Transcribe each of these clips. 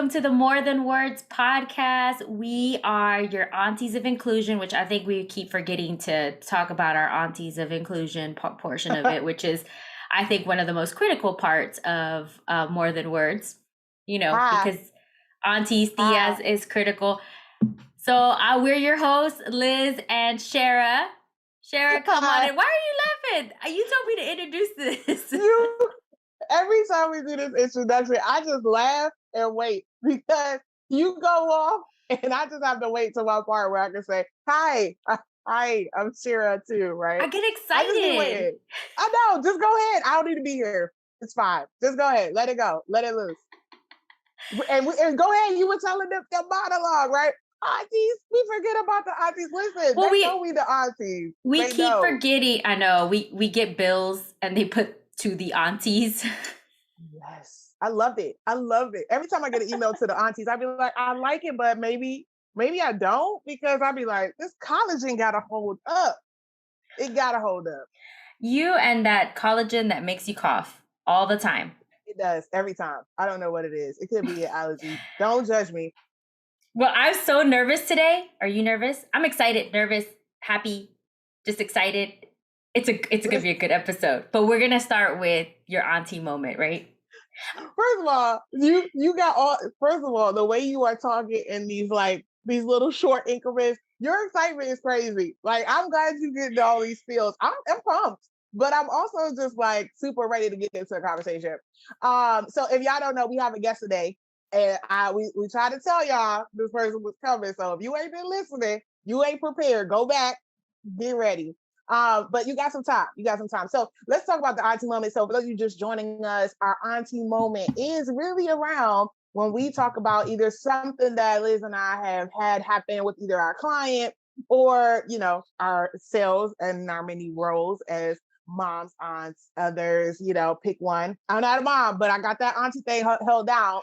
welcome to the More Than Words podcast. We are your aunties of inclusion, which I think we keep forgetting to talk about our aunties of inclusion portion of it, which is, I think, one of the most critical parts of More Than Words, because aunties, tias is critical. So we're your hosts, Liz and Shara. Shara, come on in. Why are you laughing? You told me to introduce this. Every time we do this introduction, I just laugh and wait because you go off and I just have to wait till my part where I can say, hi, I'm Shara too, right? I get excited. I know, just go ahead. I don't need to be here. It's fine. Just go ahead. Let it go. Let it loose. And go ahead. You were telling them the monologue, right? Aunties, we forget about the aunties. Listen, they know we the aunties. We keep forgetting. I know. We get bills and they put to the aunties. Yes. I love it. Every time I get an email to the aunties, I'd be like, I like it, but maybe I don't, because I'd be like, this collagen got to hold up. It got to hold up. You and that collagen that makes you cough all the time. It does every time. I don't know what it is. It could be an allergy. Don't judge me. Well, I'm so nervous today. Are you nervous? I'm excited, nervous, happy, just excited. It's gonna be a good episode. But we're gonna start with your auntie moment, right? First of all, you got all. First of all, the way you are talking in these little short increments, your excitement is crazy. Like, I'm glad you get all these feels. I'm pumped, but I'm also just super ready to get into a conversation. So if y'all don't know, we have a guest today. And we tried to tell y'all this person was coming. So if you ain't been listening, you ain't prepared, go back, get ready. But you got some time. So let's talk about the auntie moment. So for those of you just joining us, our auntie moment is really around when we talk about either something that Liz and I have had happen with either our client or, ourselves and our many roles as moms, aunts, others, pick one. I'm not a mom, but I got that auntie thing held down.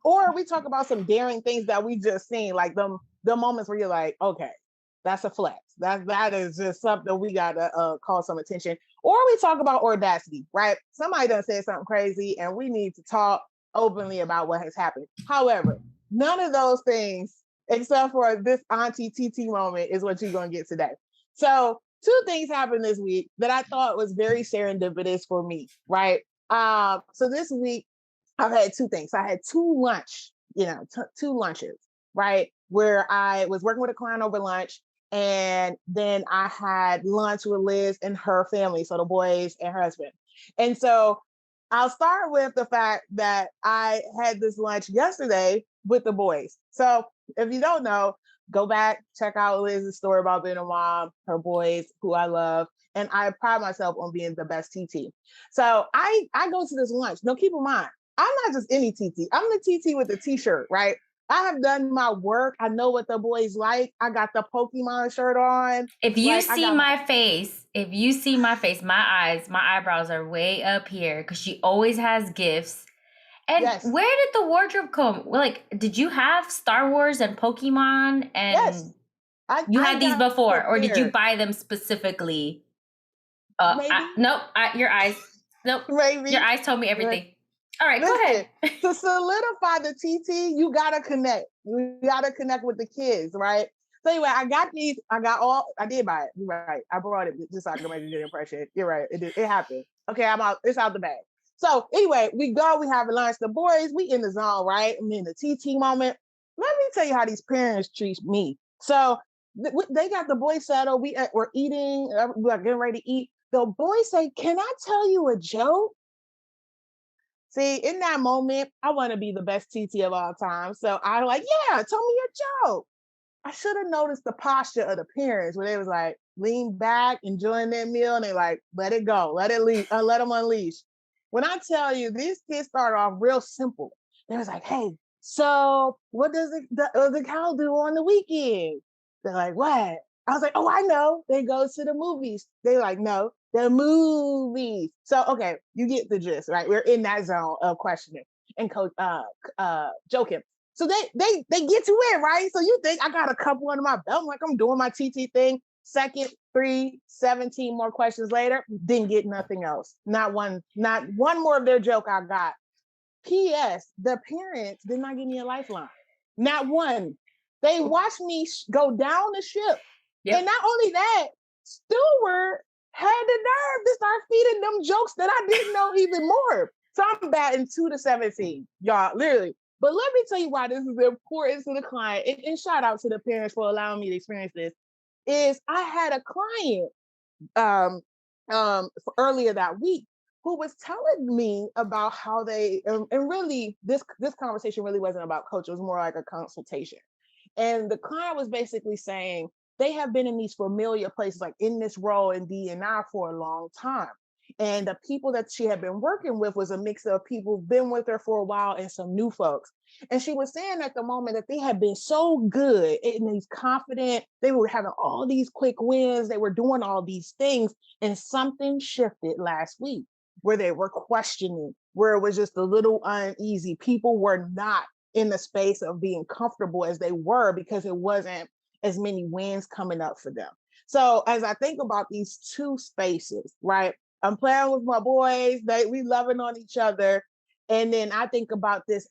Or we talk about some daring things that we just seen, like the moments where you're like, okay, that's a flex. That is just something we gotta call some attention. Or we talk about audacity, right? Somebody done said something crazy and we need to talk openly about what has happened. However, none of those things, except for this auntie TT moment, is what you're gonna get today. So 2 things happened this week that I thought was very serendipitous for me, right? So this week I've had 2 things. So I had 2 lunches, right? Where I was working with a client over lunch, and then I had lunch with Liz and her family, so the boys and her husband. And so I'll start with the fact that I had this lunch yesterday with the boys. So if you don't know, go back, check out Liz's story about being a mom, her boys, who I love. And I pride myself on being the best TT. So I go to this lunch. Now, keep in mind, I'm not just any TT. I'm the TT with the t-shirt, right? I have done my work. I know what the boys like. I got the Pokemon shirt on. If you see my face, my eyebrows are way up here because she always has gifts. And where did the wardrobe come? Did you have Star Wars and Pokemon? And you had these before, or did you buy them specifically? Nope. Your eyes. Nope. Maybe. Your eyes told me everything. All right, go ahead. To solidify the TT, you gotta connect. You gotta connect with the kids, right? So anyway, I got these. I did buy it. You're right. I brought it just so I can make a good impression. You're right. It happened. Okay, I'm out. It's out the bag. So anyway, we have lunch. The boys, we in the zone, right? I'm in the TT moment. Let me tell you how these parents treat me. So they got the boys settled. We're eating. We're getting ready to eat. The boys say, "Can I tell you a joke?" See, in that moment, I want to be the best TT of all time. So I'm like, yeah, tell me a joke. I should have noticed the posture of the parents where they was like, lean back, enjoying their meal, and they like, let it go, let them unleash. When I tell you, these kids started off real simple. They was like, hey, so what does the cow do on the weekend? They're like, what? I was like, oh, I know. They go to the movies. They like, no, the movies. So, okay, you get the gist, right? We're in that zone of questioning and joking. So they get you in, right? So you think I got a couple under my belt, like I'm doing my TT thing. Second, 17 more questions later, didn't get nothing else. Not one more of their joke I got. P.S. The parents did not give me a lifeline. Not one. They watched me go down the ship. Yep. And not only that, Stewart had the nerve to start feeding them jokes that I didn't know even more. So I'm batting 2-17, y'all, literally. But let me tell you why this is important to the client. And shout out to the parents for allowing me to experience this. Is I had a client earlier that week who was telling me about how they and really this conversation really wasn't about coach, it was more like a consultation. And the client was basically saying they have been in these familiar places, like in this role in DNI for a long time. And the people that she had been working with was a mix of people who've been with her for a while and some new folks. And she was saying at the moment that they had been so good and these confident, they were having all these quick wins, they were doing all these things, and something shifted last week where they were questioning, where it was just a little uneasy. People were not in the space of being comfortable as they were because it wasn't as many wins coming up for them. So as I think about these two spaces, right? I'm playing with my boys, we loving on each other. And then I think about this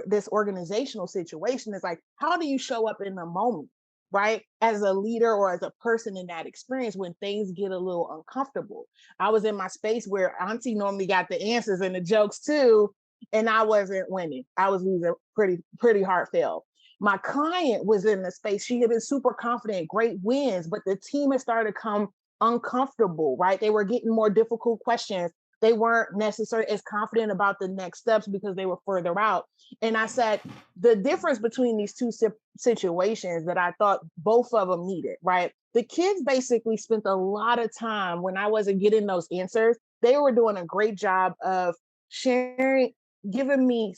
this organizational situation is like, how do you show up in the moment, right? As a leader or as a person in that experience when things get a little uncomfortable. I was in my space where Auntie normally got the answers and the jokes too, and I wasn't winning. I was losing pretty heartfelt. My client was in the space. She had been super confident, great wins, but the team had started to come uncomfortable, right? They were getting more difficult questions. They weren't necessarily as confident about the next steps because they were further out. And I said, the difference between these two situations that I thought both of them needed, right? The kids basically spent a lot of time when I wasn't getting those answers. They were doing a great job of sharing, giving me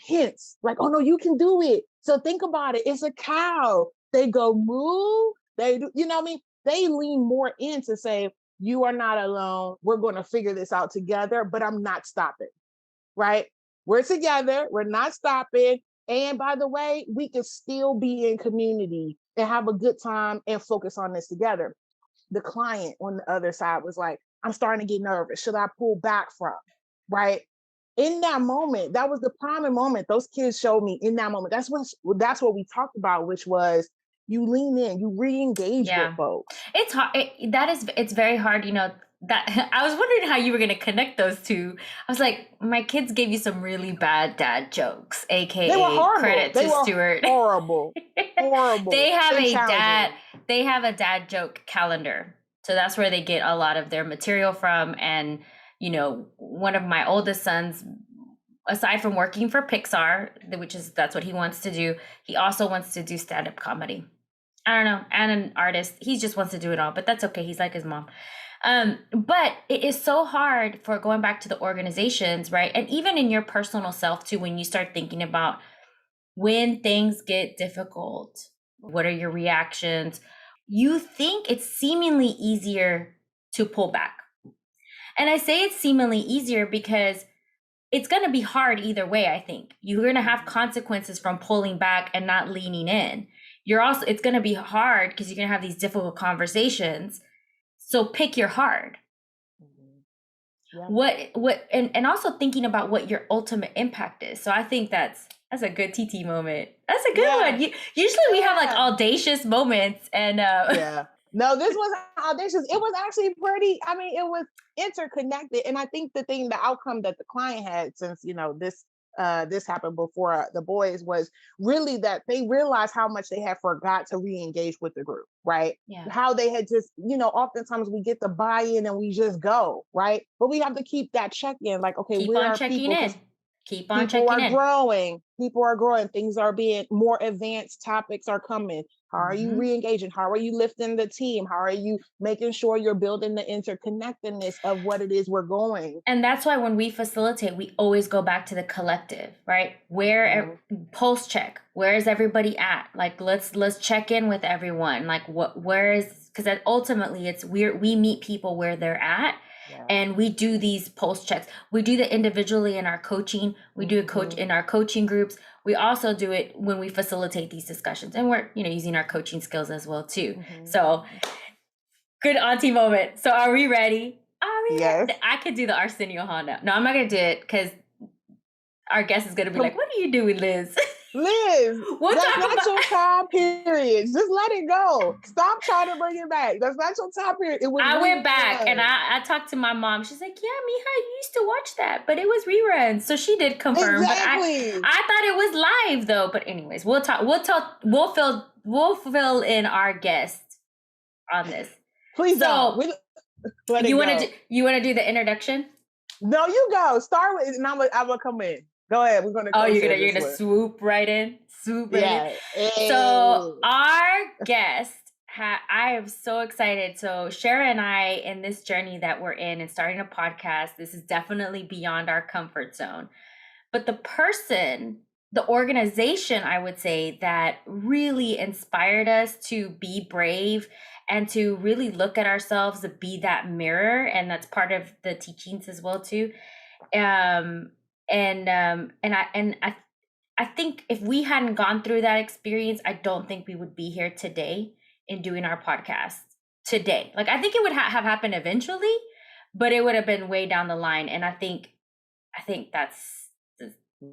hints like, oh no, you can do it. So think about it. It's a cow. They go move. They do, you know what I mean? They lean more in to say, you are not alone. We're going to figure this out together, but I'm not stopping, right? We're together. We're not stopping. And by the way, we can still be in community and have a good time and focus on this together. The client on the other side was like, I'm starting to get nervous. Should I pull back from, right? In that moment, that was the prime moment. Those kids showed me in that moment. That's what we talked about, which was you lean in, you re-engage with folks. It's hard. It's very hard, that I was wondering how you were going to connect those two. I was like, my kids gave you some really bad dad jokes, aka they were horrible. credit they to were Stewart. Horrible. They have a dad joke calendar. So that's where they get a lot of their material from. And, one of my oldest sons, aside from working for Pixar, that's what he wants to do, he also wants to do stand-up comedy. I don't know, and an artist. He just wants to do it all, but that's okay. He's like his mom. But it is so hard for going back to the organizations, right? And even in your personal self too, when you start thinking about when things get difficult, what are your reactions? You think it's seemingly easier to pull back. And I say it's seemingly easier because it's going to be hard either way. I think you're going to have consequences from pulling back and not leaning in. It's going to be hard because you're going to have these difficult conversations. So pick your hard. Yeah. And also thinking about what your ultimate impact is. So I think that's a good TT moment. That's a good one. Usually we have like audacious moments and No, this wasn't audacious. It was actually it was interconnected. And I think the outcome that the client had, since this happened before the boys, was really that they realized how much they had forgot to re-engage with the group, right? Yeah. How they had just, oftentimes we get the buy-in and we just go, right? But we have to keep that check-in, like, okay, keep on checking in. Keep on checking in. People are growing. Things are being more advanced. Topics are coming. How are you re-engaging? How are you lifting the team? How are you making sure you're building the interconnectedness of what it is we're going? And that's why when we facilitate, we always go back to the collective, right? Pulse check. Where is everybody at? Like, let's check in with everyone. Like, because ultimately we meet people where they're at. Yeah. And we do these pulse checks. We do that individually in our coaching. We do it in our coaching groups. We also do it when we facilitate these discussions, and we're using our coaching skills as well too. So good auntie moment. So are we ready? Yes. Ready? I could do the Arsenio Honda. No, I'm not gonna do it because our guest is gonna be like, "What are you doing, Liz?" Liz, We'll that's talk not about. your time period. Just let it go. Stop trying to bring it back. That's not your time period. It was I went back and rerun. I talked to my mom. She's like, "Yeah, Mija, you used to watch that, but it was reruns." So she did confirm, but Exactly. I thought it was live though. But anyways, we'll fill in our guest on this. Please don't. So Let it go. you want to do the introduction? No, you go. Start with, and I'm gonna come in. Go ahead. We're gonna. Oh, you're gonna swoop right in. Swoop right in. Yeah. So our guest, I am so excited. So Shara and I, in this journey that we're in and starting a podcast, this is definitely beyond our comfort zone. But the organization, I would say, that really inspired us to be brave and to really look at ourselves, to be that mirror, and that's part of the teachings as well too. I think if we hadn't gone through that experience, I don't think we would be here today in doing our podcast today. Like, I think it would have happened eventually, but it would have been way down the line. And I think that's,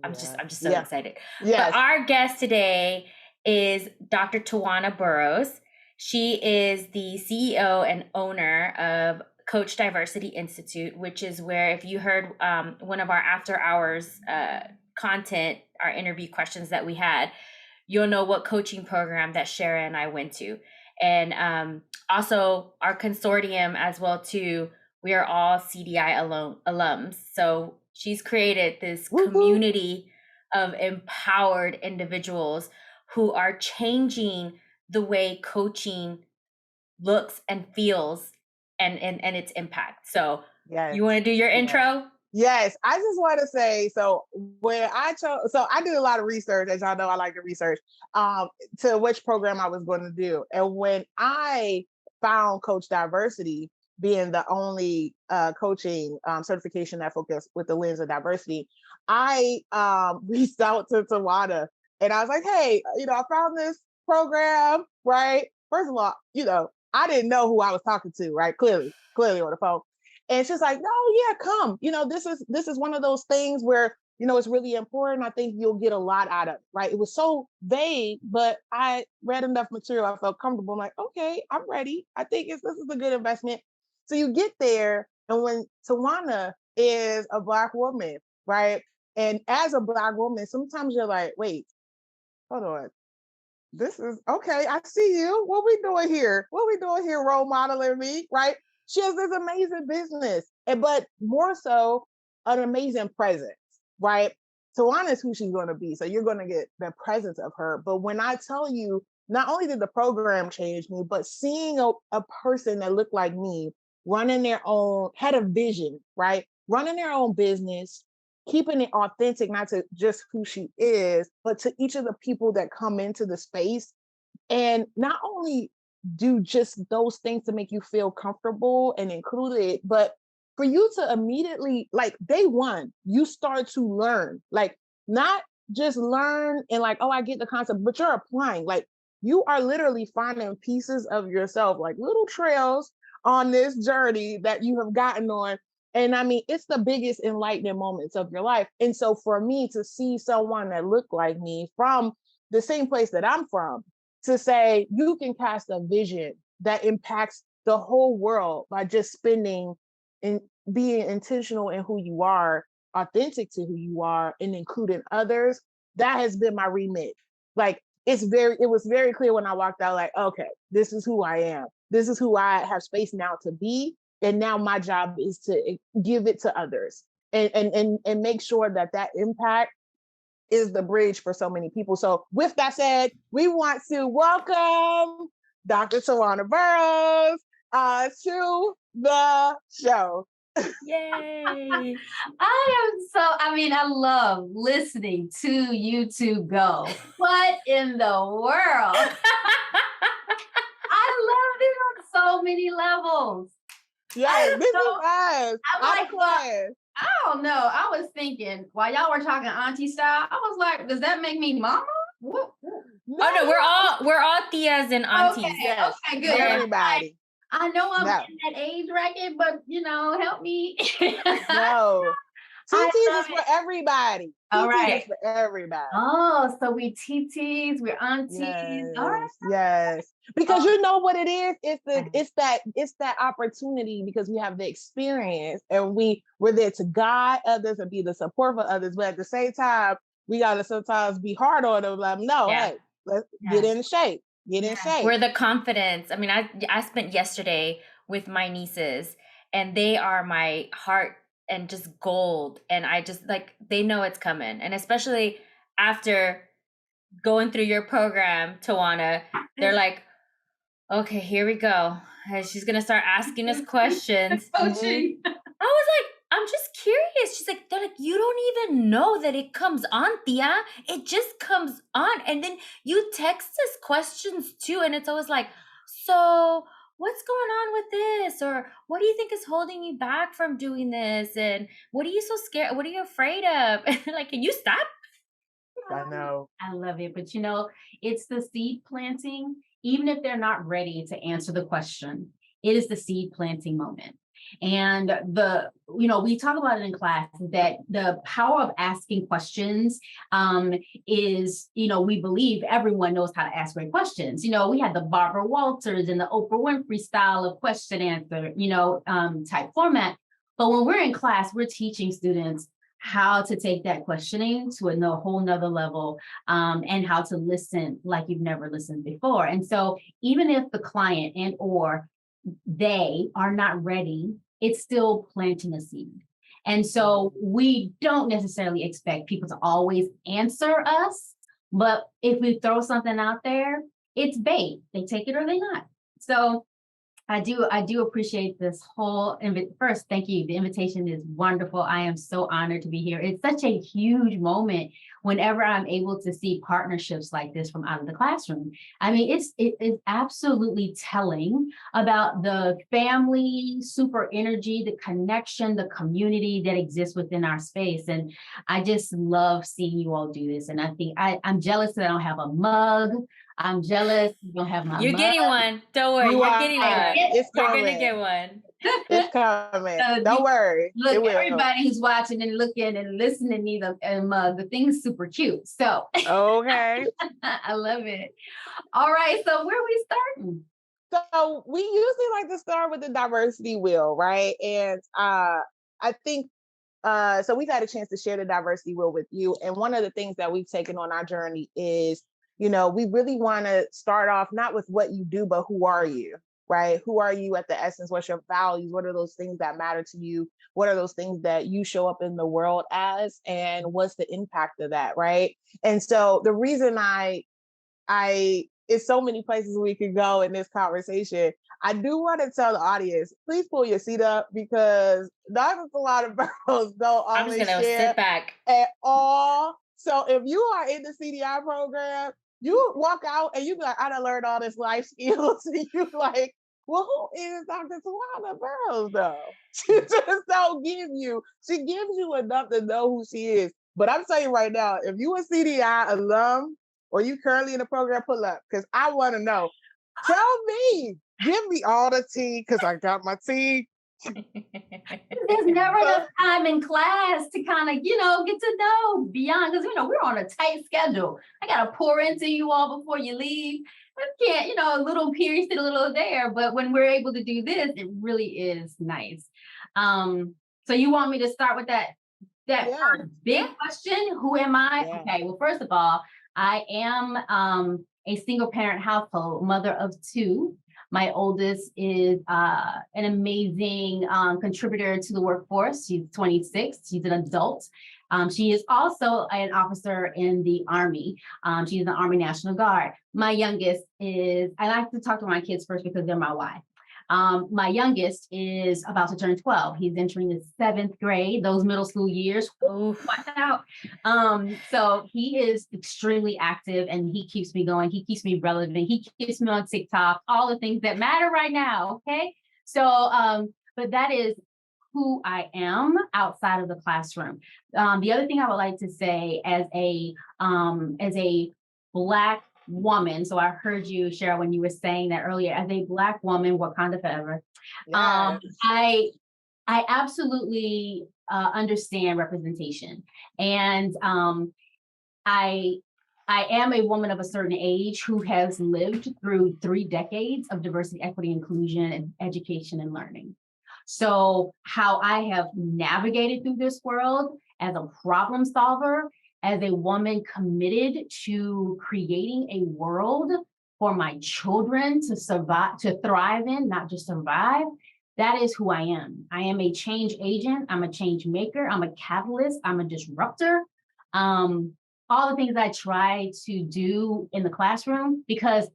I'm just so excited. Yes. But our guest today is Dr. Towanna Burrous. She is the CEO and owner of CoachDiversity Institute, which is where, if you heard one of our after hours content, our interview questions that we had, you'll know what coaching program that Shara and I went to. And also our consortium as well too, we are all CDI alums. So she's created this community of empowered individuals who are changing the way coaching looks and feels and its impact. So you want to do your intro? Yes, I just want to say, so I did a lot of research, as y'all know, I like to research, to which program I was going to do. And when I found CoachDiversity being the only coaching certification that focused with the lens of diversity, I reached out to Towanna and I was like, hey, I found this program, right? First of all, I didn't know who I was talking to, right? Clearly on the phone. And she's like, no, yeah, come. This is one of those things where, it's really important. I think you'll get a lot out of it, right? It was so vague, but I read enough material. I felt comfortable. I'm like, okay, I'm ready. I think this is a good investment. So you get there, and when Towanna is a Black woman, right? And as a Black woman, sometimes you're like, wait, hold on. This is okay. I see you. What we doing here? Role modeling me, right? She has this amazing business, but more so, an amazing presence, right? Towanna is who she's going to be. So you're going to get the presence of her. But when I tell you, not only did the program change me, but seeing a person that looked like me running had a vision, right? Running their own business, keeping it authentic, not to just who she is, but to each of the people that come into the space. And not only do just those things to make you feel comfortable and included, but for you to immediately, like day one, you start to learn, like not just learn and like, oh, I get the concept, but you're applying, like you are literally finding pieces of yourself, like little trails on this journey that you have gotten on. And I mean, it's the biggest enlightening moments of your life. And so for me to see someone that looked like me from the same place that I'm from, to say you can cast a vision that impacts the whole world by just spending and being intentional in who you are, authentic to who you are, and including others, that has been my remit. Like it was very clear when I walked out, like, okay, this is who I am. This is who I have space now to be. And now my job is to give it to others and make sure that impact is the bridge for so many people. So with that said, we want to welcome Dr. Towanna Burrous to the show. Yay. I love listening to you two go. What in the world? I love it on so many levels. Yeah, this is us. I'm like, I don't know. I was thinking while y'all were talking auntie style, I was like, does that make me mama? What? No, we're all tias and aunties. Okay, yes. Okay, good. Everybody. I know I'm in that age bracket, but help me. No. TTs is for everybody. All right. is for everybody. Oh, so we TTs, we're aunties. All right. Yes. Because you know what it is? It's that opportunity, because we have the experience and we're there to guide others and be the support for others. But at the same time, we gotta sometimes be hard on them, like, no, hey, let's get in shape. Get in shape. We're the confidence. I mean, I spent yesterday with my nieces, and they are my heart and just gold. And I just like, they know it's coming. And especially after going through your program, Towanna, they're like, okay, here we go. And she's gonna start asking us questions. Coaching. I was like, I'm just curious. She's like, they're like, you don't even know that it comes on, Tia. It just comes on. And then you text us questions too. And it's always like, so what's going on with this? Or what do you think is holding you back from doing this? And what are you so scared? What are you afraid of? Like, can you stop? I know. I love it. But it's the seed planting. Even if they're not ready to answer the question, it is the seed planting moment. And we talk about it in class, that the power of asking questions is, we believe everyone knows how to ask great questions. We had the Barbara Walters and the Oprah Winfrey style of question answer, type format. But when we're in class, we're teaching students how to take that questioning to a whole nother level, and how to listen like you've never listened before. And so even if the client and or they are not ready, it's still planting a seed. And so we don't necessarily expect people to always answer us, but if we throw something out there, it's bait. They take it or they not. So I do appreciate this whole first, thank you. The invitation is wonderful. I am so honored to be here. It's such a huge moment whenever I'm able to see partnerships like this from out of the classroom. I mean, it is absolutely telling about the family, super energy, the connection, the community that exists within our space. And I just love seeing you all do this. And I think I'm jealous that I don't have a mug. I'm jealous you don't have my You're mug. getting one. Don't worry. You're getting one. It's coming. You're gonna get one. It's coming. Don't worry. Look, everybody who's watching and looking and listening needs a mug. The thing's super cute. So okay. I love it. All right. So where are we starting? So we usually like to start with the diversity wheel, right? And I think so we've had a chance to share the diversity wheel with you. And one of the things that we've taken on our journey is, we really want to start off not with what you do, but who are you, right? Who are you at the essence? What's your values? What are those things that matter to you? What are those things that you show up in the world as? And what's the impact of that, right? And so the reason it's so many places we could go in this conversation. I do want to tell the audience, please pull your seat up, because Dr. Towanna Burrous don't always I'm just gonna share sit back at all. So if you are in the CDI program, you walk out and you be like, I done learned all this life skills. And you like, well, who is Dr. Towanna Burrous though? She just don't give you, she gives you enough to know who she is. But I'm telling you right now, if you a CDI alum or you currently in the program, pull up, because I want to know. Tell me, give me all the tea, because I got my tea. There's never enough time in class to kind of, get to know beyond, because, we're on a tight schedule. I got to pour into you all before you leave. I can't, a little here, a little there. But when we're able to do this, it really is nice. So you want me to start with that first big question? Who am I? Yeah. Okay, well, first of all, I am a single parent household, mother of two. My oldest is an amazing contributor to the workforce. She's 26. She's an adult. She is also an officer in the Army. She's in the Army National Guard. My youngest is, I like to talk to my kids first because they're my why. My youngest is about to turn 12. He's entering the 7th grade, those middle school years. Watch out. So he is extremely active and he keeps me going. He keeps me relevant. He keeps me on TikTok, all the things that matter right now. Okay. So, but that is who I am outside of the classroom. The other thing I would like to say as a Black woman, so I heard you, Shara, when you were saying that earlier, as a Black woman, Wakanda forever. Yes. I absolutely understand representation. And I am a woman of a certain age who has lived through 3 decades of diversity, equity, inclusion, and education and learning. So how I have navigated through this world as a problem solver, as a woman committed to creating a world for my children to survive, to thrive in, not just survive, that is who I am. I am a change agent. I'm a change maker. I'm a catalyst. I'm a disruptor. All the things I try to do in the classroom, because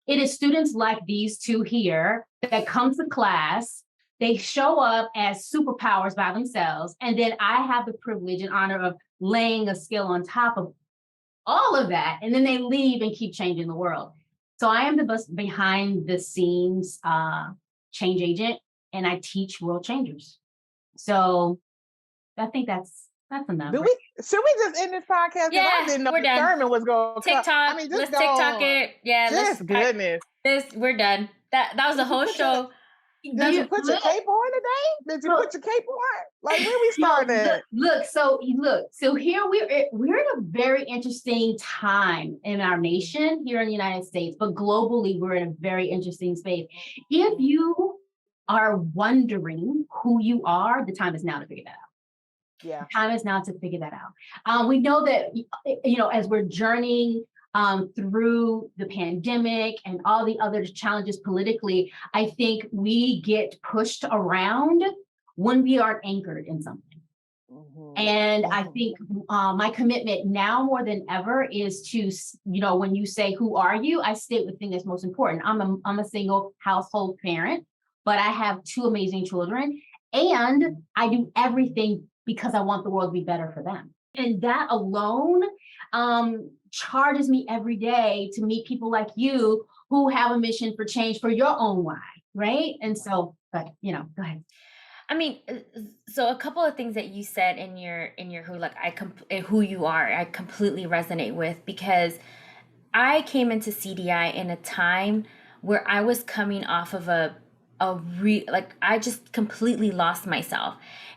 it is students like these two here that come to class, they show up as superpowers by themselves, and then I have the privilege and honor of laying a skill on top of all of that, and then they leave and keep changing the world. So I am the behind the scenes change agent, and I teach world changers. So I think that's enough. Should we just end this podcast? Yeah, I didn't know we're the done. sermon was going to TikTok. I mean, let's TikTok it. Yeah, just goodness. We're done. That was the whole show. Did you put your cape on today? Did you put your cape on? Like, where we starting at? Look. So here we're in a very interesting time in our nation here in the United States, but globally we're in a very interesting space. If you are wondering who you are, the time is now to figure that out. Yeah. The time is now to figure that out. We know that, as we're journeying through the pandemic and all the other challenges politically, I think we get pushed around when we aren't anchored in something. And I think my commitment now more than ever is to, when you say, who are you? I state the thing that's most important. I'm a single household parent, but I have 2 amazing children, and I do everything because I want the world to be better for them. And that alone charges me every day to meet people like you who have a mission for change for your own why, right? And so, but go ahead. I mean, so a couple of things that you said in your who you are, I completely resonate with, because I came into CDI in a time where I was coming off of I just completely lost myself.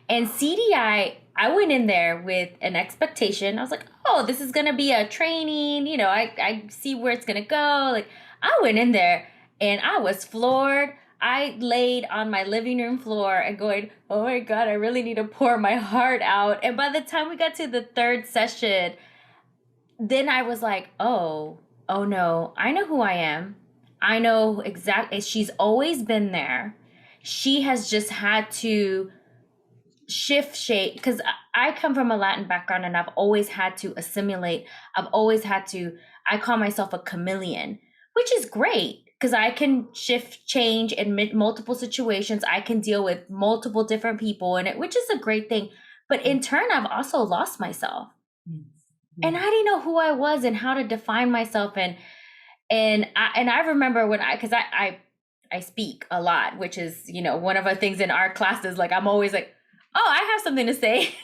And CDI, I went in there with an expectation. I was like, oh, this is going to be a training. I see where it's going to go. Like, I went in there and I was floored. I laid on my living room floor and going, oh my God, I really need to pour my heart out. And by the time we got to the 3rd session, then I was like, oh no, I know who I am. I know exactly. She's always been there. She has just had to shift shape, because I come from a Latin background and I've always had to assimilate. I call myself a chameleon, which is great because I can change in multiple situations. I can deal with multiple different people which is a great thing. But in turn, I've also lost myself. And I didn't know who I was and how to define myself. And I remember when I speak a lot, which is, one of the things in our classes, like I'm always like, oh, I have something to say.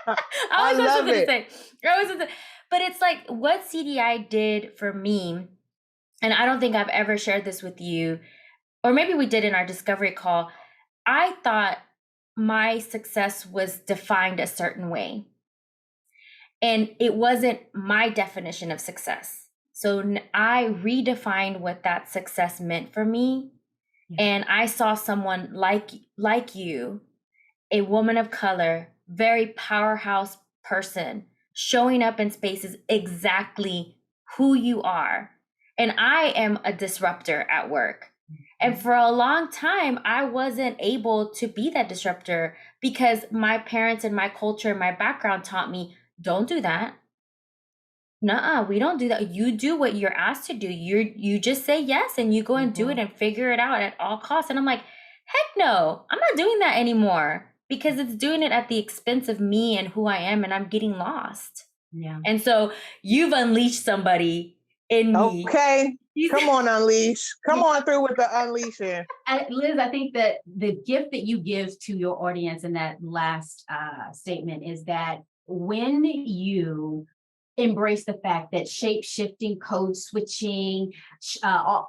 I always have something to say. But it's like what CDI did for me, and I don't think I've ever shared this with you, or maybe we did in our discovery call. I thought my success was defined a certain way, and it wasn't my definition of success. So I redefined what that success meant for me. Yeah. And I saw someone like you, a woman of color, very powerhouse person, showing up in spaces exactly who you are. And I am a disruptor at work. And for a long time, I wasn't able to be that disruptor because my parents and my culture and my background taught me, don't do that. Nuh-uh, we don't do that. You do what you're asked to do. You just say yes and you go and do it and figure it out at all costs. And I'm like, heck no, I'm not doing that anymore because it's doing it at the expense of me and who I am, and I'm getting lost. Yeah. And so you've unleashed somebody in me. Okay. Come on, unleash. Come on through with the unleashing. Liz, I think that the gift that you give to your audience in that last statement is that when you embrace the fact that shape shifting, code switching,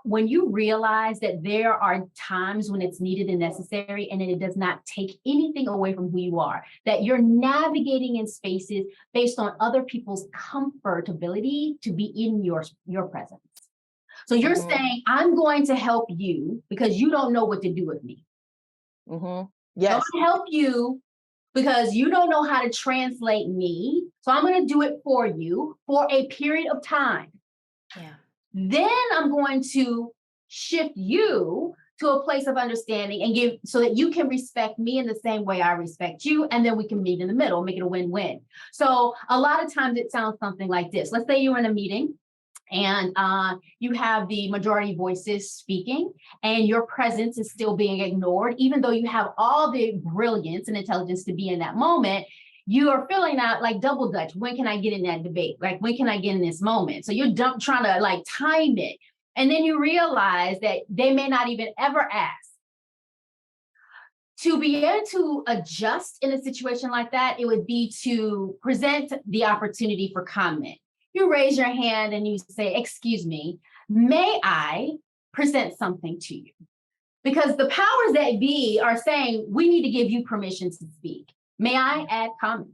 when you realize that there are times when it's needed and necessary, and it does not take anything away from who you are, that you're navigating in spaces based on other people's comfortability to be in your presence. So you're saying, I'm going to help you because you don't know what to do with me. Yes. I'm going to help you because you don't know how to translate me. So I'm going to do it for you for a period of time. Yeah. Then I'm going to shift you to a place of understanding and give so that you can respect me in the same way I respect you. And then we can meet in the middle, make it a win-win. So a lot of times it sounds something like this. Let's say you're in a meeting and you have the majority voices speaking and your presence is still being ignored, even though you have all the brilliance and intelligence to be in that moment. You are feeling out like double dutch. When can I get in that debate? Like, when can I get in this moment? So you're trying to like time it. And then you realize that they may not even ever ask. To be able to adjust in a situation like that, it would be to present the opportunity for comment. You raise your hand and you say, excuse me, may I present something to you? Because the powers that be are saying, we need to give you permission to speak. May I add comment?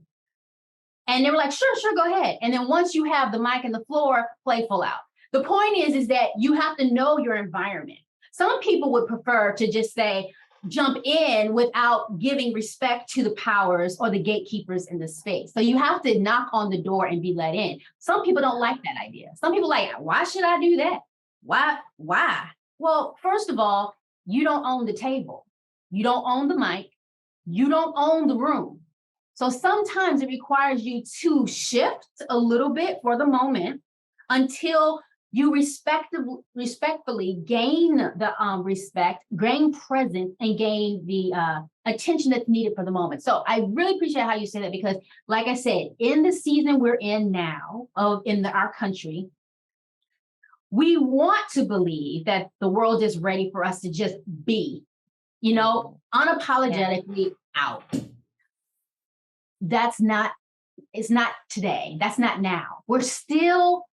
And they were like, sure, go ahead. And then once you have the mic and the floor, playful out. The point is that you have to know your environment. Some people would prefer to just say, jump in without giving respect to the powers or the gatekeepers in the space. So you have to knock on the door and be let in. Some people don't like that idea. Some people like, why should I do that? Why? Well, first of all, you don't own the table. You don't own the mic. You don't own the room. So sometimes it requires you to shift a little bit for the moment until you respectfully gain the respect, gain presence, and gain the attention that's needed for the moment. So I really appreciate how you say that because, like I said, in the season we're in now our country, we want to believe that the world is ready for us to just be, unapologetically out. It's not today. That's not now. We're still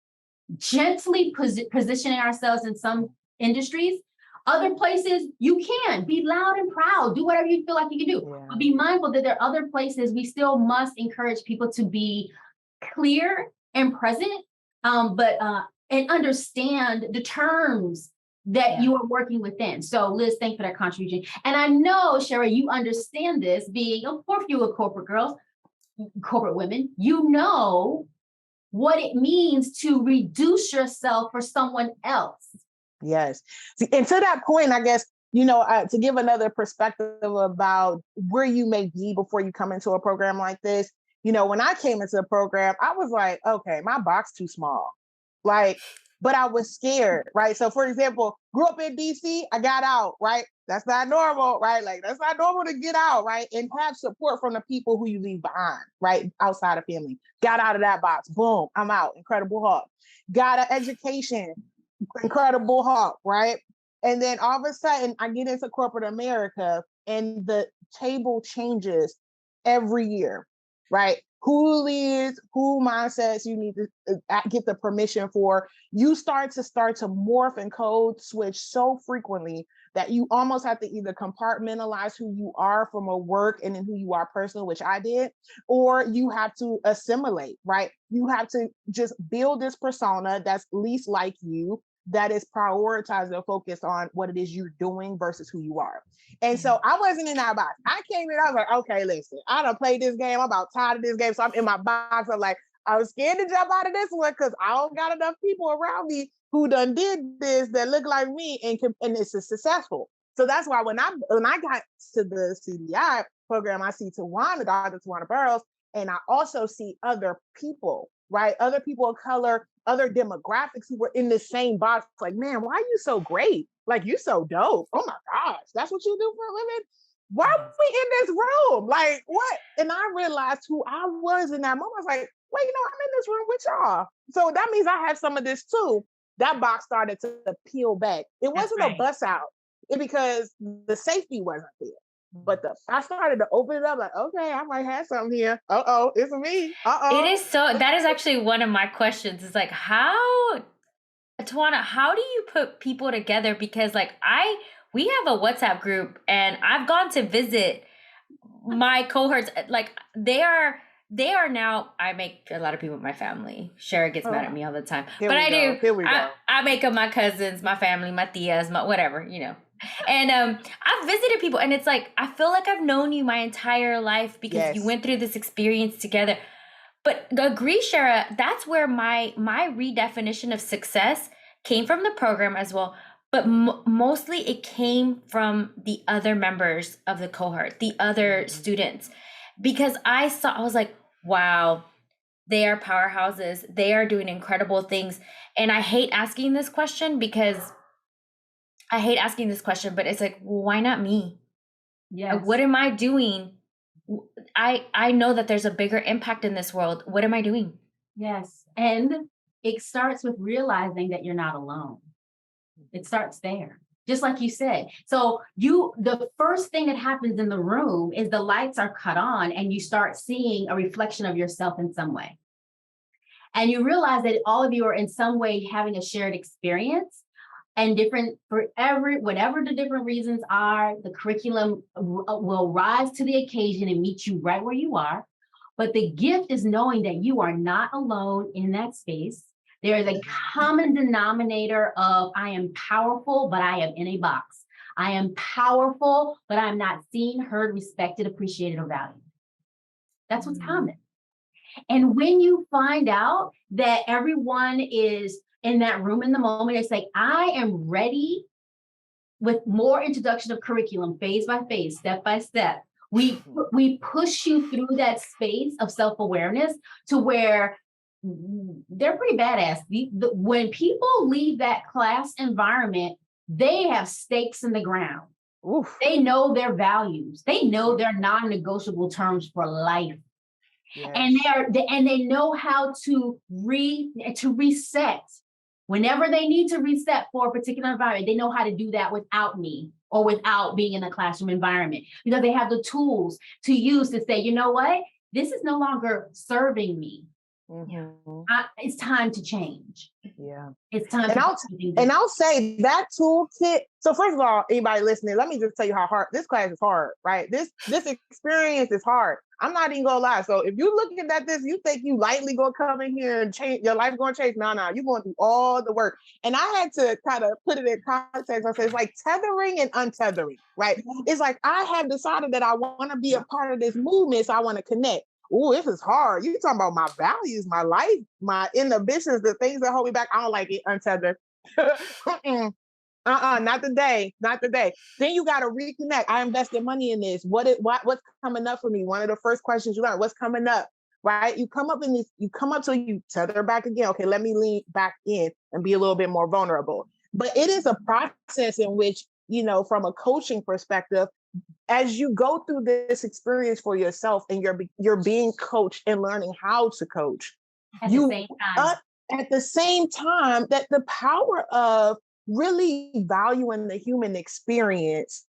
gently positioning ourselves in some industries. Other places, you can be loud and proud, do whatever you feel like you can do. Yeah. But be mindful that there are other places we still must encourage people to be clear and present, and understand the terms that you are working within. So Liz, thank you for that contribution. And I know, Shara, you understand this being, of course, you a corporate women, you know what it means to reduce yourself for someone else. Yes. And to that point, I guess, to give another perspective about where you may be before you come into a program like this, when I came into the program, I was like, okay, my box too small. But I was scared, right? So for example, grew up in DC, I got out, right? That's not normal, right? Like that's not normal to get out, right? And have support from the people who you leave behind, right? Outside of family. Got out of that box, boom, I'm out, Incredible Hulk. Got an education, Incredible Hulk, right? And then all of a sudden I get into corporate America and the table changes every year, right? Who leads, who mindsets you need to get the permission for. You start to morph and code switch so frequently that you almost have to either compartmentalize who you are from a work and then who you are personally, which I did, or you have to assimilate, right? You have to just build this persona that's least like you, that is prioritized and focused on what it is you're doing versus who you are. And so I wasn't in that box. I came in, I was like, okay, listen, I done played this game. I'm about tired of this game. So I'm in my box. I'm like, I was scared to jump out of this one because I don't got enough people around me who done did this that look like me and it's successful. So that's why when I got to the CDI program, I see Towanna, Dr. Towanna Burrous, and I also see other people, right? Other people of color, other demographics who were in the same box. Like, man, why are you so great? Like, you so dope. Oh my gosh, that's what you do for a living? Why are we in this room? Like, what? And I realized who I was in that moment. I was like, wait, I'm in this room with y'all. So that means I have some of this too. That box started to peel back. It wasn't a bus out. Because the safety wasn't there. But I started to open it up like, okay, I might have something here. Uh-oh, it's me. It Uh-oh. is that is actually one of my questions. It's like, Towanna, how do you put people together? Because like we have a WhatsApp group and I've gone to visit my cohorts. Like they are now, I make a lot of people my family. Shara gets mad at me all the time. Here But we I go. do. Here we go. I make them my cousins, my family, my tias, my whatever, And I've visited people and it's like, I feel like I've known you my entire life because you went through this experience together. But agree, Shara, that's where my redefinition of success came from the program as well. But mostly it came from the other members of the cohort, the other students, because I was like, wow, they are powerhouses. They are doing incredible things. And I hate asking this question but it's like, well, why not me? Yes. What am I doing? I know that there's a bigger impact in this world. What am I doing? Yes. And it starts with realizing that you're not alone. It starts there, just like you said. So the first thing that happens in the room is the lights are cut on and you start seeing a reflection of yourself in some way. And you realize that all of you are in some way having a shared experience. And whatever the different reasons are, the curriculum will rise to the occasion and meet you right where you are. But the gift is knowing that you are not alone in that space. There is a common denominator of I am powerful, but I am in a box. I am powerful, but I'm not seen, heard, respected, appreciated, or valued. That's what's common. And when you find out that everyone is in that room in the moment, it's like, I am ready with more introduction of curriculum, phase by phase, step by step. We push you through that space of self-awareness to where they're pretty badass. When people leave that class environment, they have stakes in the ground. Oof. They know their values. They know their non-negotiable terms for life. Yes. And they know how to reset. Whenever they need to reset for a particular environment, they know how to do that without me or without being in a classroom environment, because they have the tools to use to say, you know what, this is no longer serving me. Mm-hmm. It's time to change. Yeah. It's time and I'll say that toolkit. So first of all, anybody listening, let me just tell you how hard this class is hard, right? This experience is hard. I'm not even gonna lie. So if you're looking at this, you think you lightly gonna come in here and change your life, gonna change. No, you're going to do all the work. And I had to kind of put it in context. I said it's like tethering and untethering, right? It's like I have decided that I want to be a part of this movement, so I want to connect. Oh, this is hard. You're talking about my values, my life, my inhibitions, the things that hold me back. I don't like it. Untethered. Not today. Not today. Then you got to reconnect. I invested money in this. What's coming up for me? One of the first questions you learn, what's coming up, right? You come up till you tether back again. Okay, let me lean back in and be a little bit more vulnerable. But it is a process in which, from a coaching perspective, as you go through this experience for yourself and you're being coached and learning how to coach, at the same time that the power of really valuing the human experience,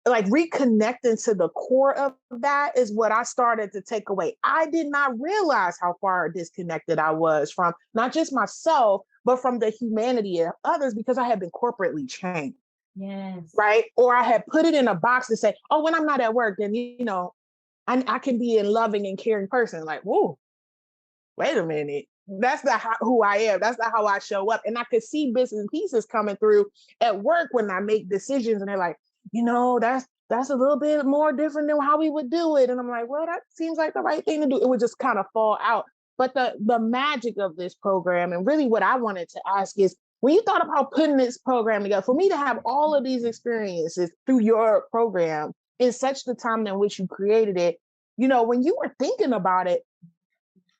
like reconnecting to the core of that, is what I started to take away. I did not realize how far disconnected I was from not just myself, but from the humanity of others, because I had been corporately trained. Yes. Right. Or I had put it in a box to say, oh, when I'm not at work, then, I can be a loving and caring person. Like, whoa, wait a minute. That's not who I am. That's not how I show up. And I could see bits and pieces coming through at work when I make decisions. And they're like, that's a little bit more different than how we would do it. And I'm like, well, that seems like the right thing to do. It would just kind of fall out. But the magic of this program, and really what I wanted to ask is, when you thought about putting this program together, for me to have all of these experiences through your program in such the time in which you created it, when you were thinking about it,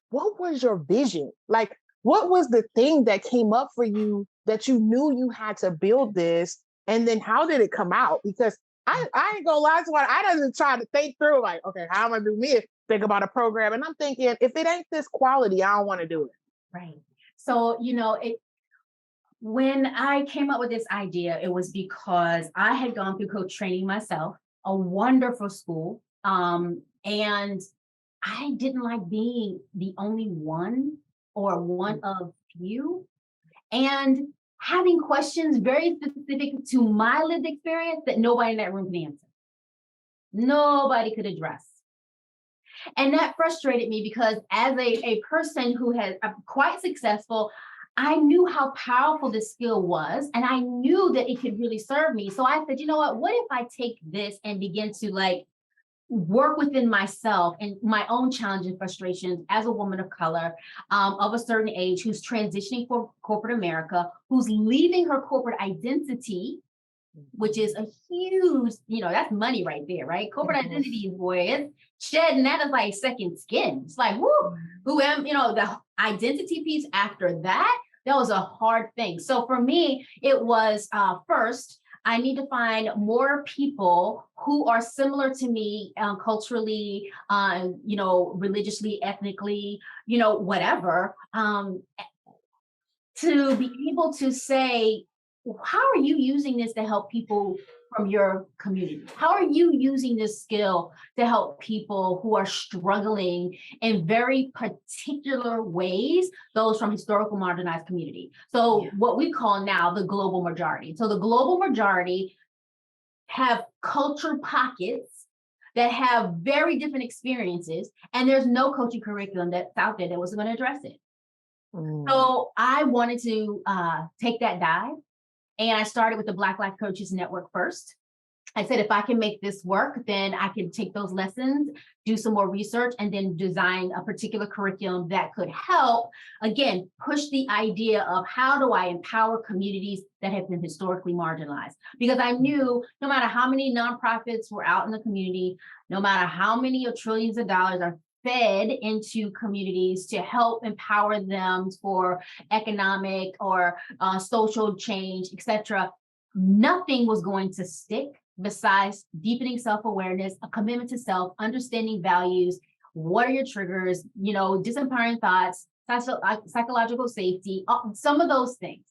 what was your vision? Like, what was the thing that came up for you that you knew you had to build this? And then how did it come out? Because I ain't gonna lie to you, I doesn't try to think through like, okay, how am I do me think about a program? And I'm thinking, if it ain't this quality, I don't want to do it. Right. So, when I came up with this idea, it was because I had gone through coach training myself a wonderful school. And I didn't like being the only one or one of few. And having questions very specific to my lived experience that nobody in that room can answer. Nobody could address. And that frustrated me because as a person who has quite successful, I knew how powerful this skill was, and I knew that it could really serve me. So I said, you know what if I take this and begin to like work within myself and my own challenges and frustrations as a woman of color, of a certain age, who's transitioning for corporate America, who's leaving her corporate identity, which is a huge, that's money right there, right? Corporate identity, boy, it's shedding that is like second skin. It's like, who am, the identity piece after that was a hard thing. So for me, it was first, I need to find more people who are similar to me culturally, religiously, ethnically, whatever, to be able to say, how are you using this to help people from your community? How are you using this skill to help people who are struggling in very particular ways, those from historical marginalized community? So what we call now the global majority. So the global majority have culture pockets that have very different experiences, and there's no coaching curriculum that's out there that was going to address it. So I wanted to take that dive. And I started with the Black Life Coaches Network first. I said, if I can make this work, then I can take those lessons, do some more research, and then design a particular curriculum that could help, again, push the idea of how do I empower communities that have been historically marginalized? Because I knew no matter how many nonprofits were out in the community, no matter how many of trillions of dollars are fed into communities to help empower them for economic or social change, etc., nothing was going to stick besides deepening self-awareness, a commitment to self, understanding values, what are your triggers, disempowering thoughts, psychological safety, some of those things.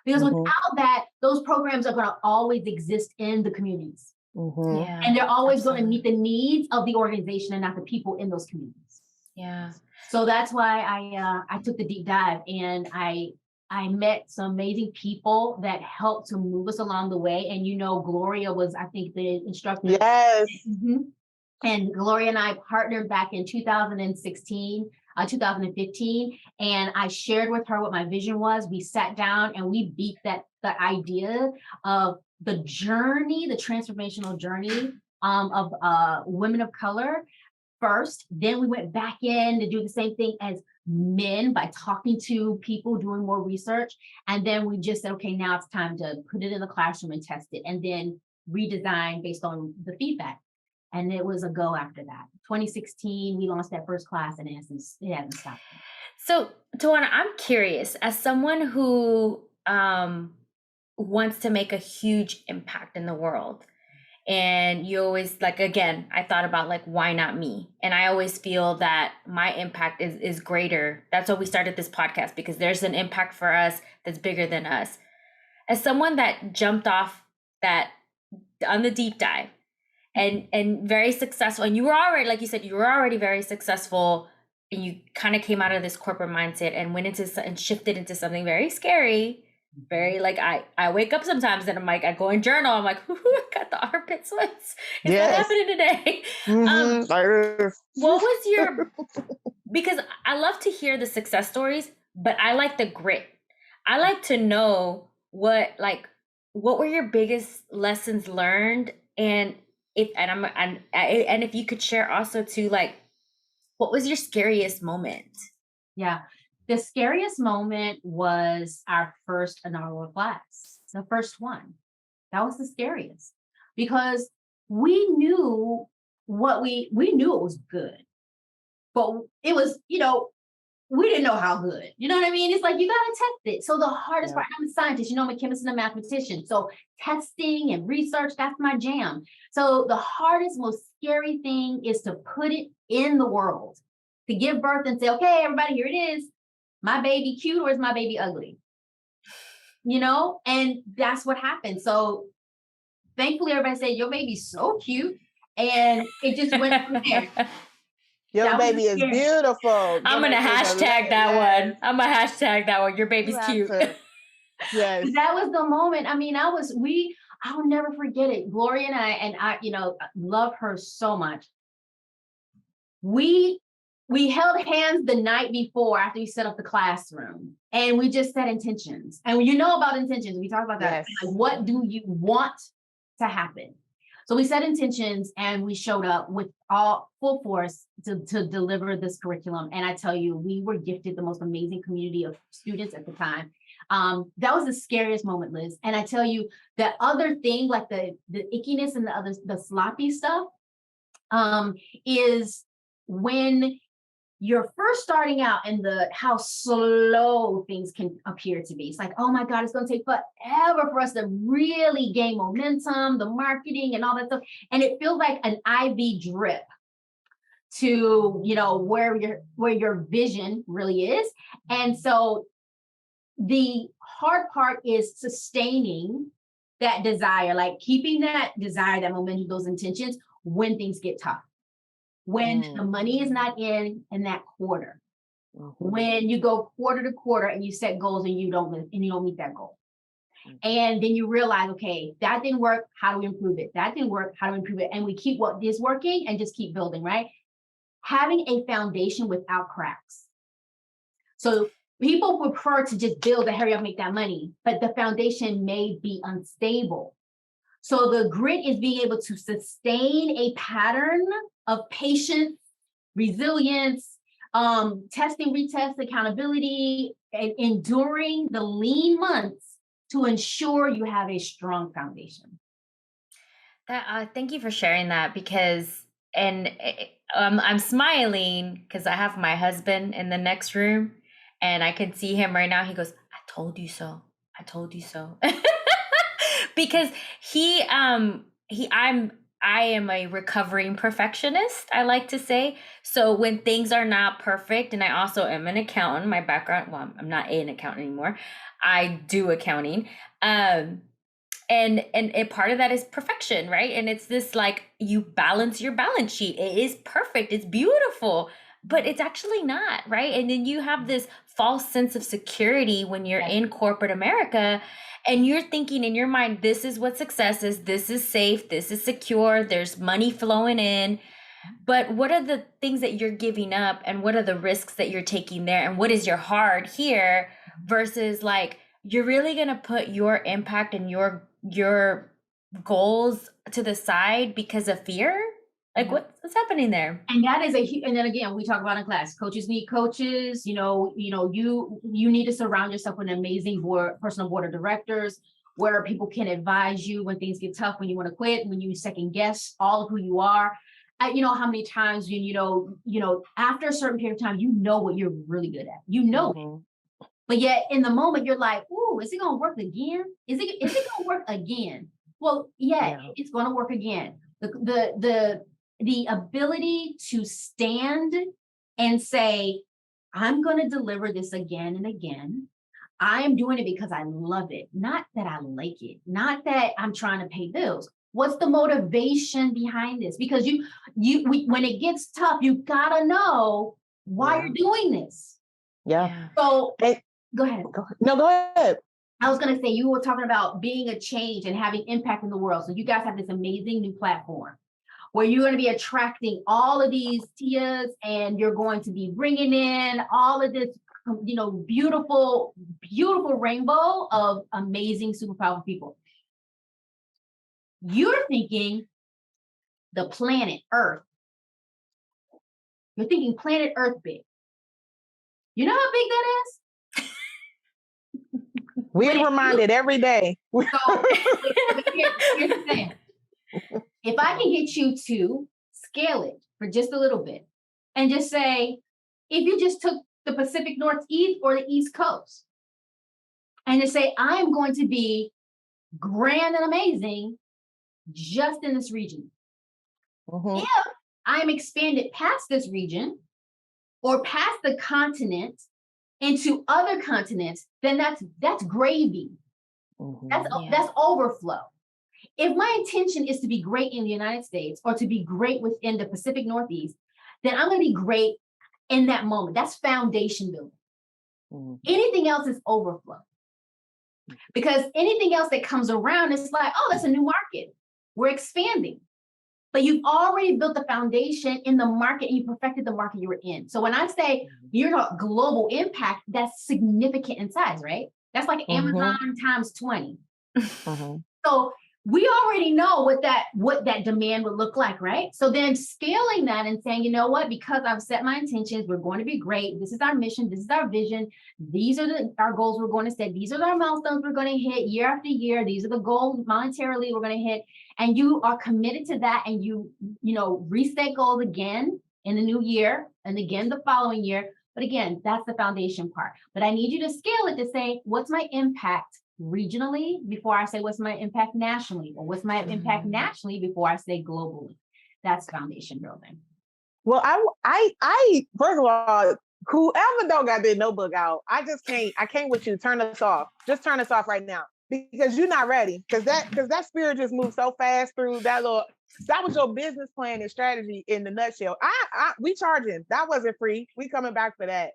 Because without that, those programs are going to always exist in the communities. Yeah, and they're always going to meet the needs of the organization and not the people in those communities. Yeah. So that's why I took the deep dive, and I met some amazing people that helped to move us along the way. And Gloria was, I think, the instructor. Yes. And Gloria and I partnered back in 2016, 2015, and I shared with her what my vision was. We sat down and we beat the idea of the journey, the transformational journey of women of color first. Then we went back in to do the same thing as men by talking to people, doing more research. And then we just said, okay, now it's time to put it in the classroom and test it, and then redesign based on the feedback. And it was a go after that. 2016, we launched that first class, and it hasn't stopped. So, Towanna, I'm curious, as someone who wants to make a huge impact in the world, and you always, again, I thought about why not me? And I always feel that my impact is greater. That's why we started this podcast, because there's an impact for us that's bigger than us. As someone that jumped off that on the deep dive, and very successful, and you were already, like you said, you were already very successful, and you kind of came out of this corporate mindset and went into and shifted into something very scary, very I wake up sometimes and I'm I go and journal, I'm like, I got the armpit sweats. Is that happening today? What was your, because I love to hear the success stories, but I like the grit. I like to know what were your biggest lessons learned, and if you could share also too, what was your scariest moment? Yeah. The scariest moment was our first inaugural class, the first one. That was the scariest, because we knew we knew it was good, but it was, we didn't know how good. You know what I mean? It's you got to test it. So the hardest part, I'm a scientist, I'm a chemist and a mathematician. So testing and research, that's my jam. So the hardest, most scary thing is to put it in the world, to give birth and say, okay, everybody, here it is. My baby cute, or is my baby ugly? And that's what happened. So thankfully everybody said, your baby's so cute. And it just went from there. Your baby is beautiful. I'm going to hashtag that one. I'm going to hashtag that one. Your baby's cute. Yes. That was the moment. I mean, I'll never forget it. Gloria and I, love her so much. We held hands the night before after we set up the classroom, and we just set intentions. And you know about intentions. We talk about that. Yes. Like, what do you want to happen? So we set intentions and we showed up with all full force to deliver this curriculum. And I tell you, we were gifted the most amazing community of students at the time. That was the scariest moment, Liz. And I tell you, that other thing, like the ickiness and the sloppy stuff, is when you're first starting out and how slow things can appear to be. It's like, oh my God, it's going to take forever for us to really gain momentum, the marketing and all that stuff. And it feels like an IV drip to, where your vision really is. And so the hard part is sustaining that desire, like keeping that desire, that momentum, those intentions when things get tough. When the money is not in that quarter, when you go quarter to quarter and you set goals and you don't meet that goal. And then you realize, okay, that didn't work. How do we improve it? That didn't work. How do we improve it? And we keep what is working and just keep building, right? Having a foundation without cracks. So people prefer to just build and hurry up, make that money, but the foundation may be unstable. So the grit is being able to sustain a pattern of patience, resilience, testing, retest, accountability, and enduring the lean months to ensure you have a strong foundation. Thank you for sharing that, because, I'm smiling because I have my husband in the next room and I can see him right now. He goes, I told you so. I told you so. Because I am a recovering perfectionist, I like to say. So when things are not perfect, and I also am an accountant, my background, well, I'm not an accountant anymore. I do accounting. And a part of that is perfection, right? And it's this, like, you balance your balance sheet. It is perfect. It's beautiful, but it's actually not, right? And then you have this false sense of security when you're in corporate America, and you're thinking in your mind, this is what success is. This is safe. This is secure. There's money flowing in. But what are the things that you're giving up, and what are the risks that you're taking there? And what is your hard here versus, like, you're really going to put your impact and your goals to the side because of fear? Like, what's happening there? And that is and then again, we talk about in class, coaches need coaches. You need to surround yourself with an amazing personal board of directors where people can advise you when things get tough, when you want to quit, when you second guess all of who you are. How many times after a certain period of time, what you're really good at, it. But yet in the moment, you're like, ooh, is it going to work again? Is it going to work again? Well, it's going to work again. The ability to stand and say, I'm going to deliver this again and again. I am doing it because I love it, not that I like it, not that I'm trying to pay bills. What's the motivation behind this? Because when it gets tough, you gotta know why you're doing this. Yeah. So go ahead. No, go ahead. I was gonna say, you were talking about being a change and having impact in the world. So you guys have this amazing new platform where you're going to be attracting all of these Tias, and you're going to be bringing in all of this, beautiful, beautiful rainbow of amazing, super powerful people. You're thinking the planet Earth. You're thinking planet Earth big. You know how big that is? We're reminded every day. So, here's the thing. If I can get you to scale it for just a little bit and just say, if you just took the Pacific Northeast or the East Coast and just say, I am going to be grand and amazing just in this region. If I am expanded past this region or past the continent into other continents, then that's gravy. That's overflow. if my intention is to be great in the United States or to be great within the Pacific Northeast, then I'm going to be great in that moment. That's foundation building. Mm-hmm. Anything else is overflow. Because anything else that comes around is like, oh, that's a new market. We're expanding. But you've already built the foundation in the market and you perfected the market you were in. So when I say you're a global impact, that's significant in size, right? That's like Amazon times 20. So we already know what that demand would look like, right? So then scaling that and saying, you know what, because I've set my intentions, we're going to be great. This is our mission. This is our vision. These are our goals we're going to set. These are our milestones we're going to hit year after year. These are the goals monetarily we're going to hit. And you are committed to that. And you reset goals again in the new year and again the following year. But again, that's the foundation part. But I need you to scale it to say, what's my impact regionally before I say what's my impact nationally, or what's my impact nationally before I say globally. That's foundation building. Well, I first of all, whoever don't got their notebook out, I can't with you. Turn us off. Just turn us off right now because you're not ready. Because that spirit just moved so fast through that little. That was your business plan and strategy in the nutshell. We charging. That wasn't free. We coming back for that.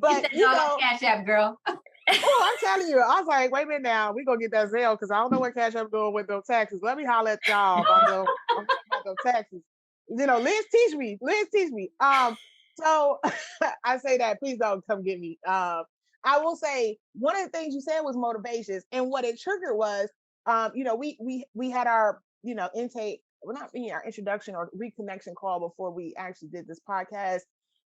But you know, Cash App, girl. Oh, I'm telling you, I was like, wait a minute now, we gonna get that Zelle because I don't know what Cash App doing with those taxes. Let me holler at y'all about those taxes. You know, Liz teach me. So I say that, please don't come get me. I will say one of the things you said was motivations, and what it triggered was, we had our intake, our introduction or reconnection call before we actually did this podcast,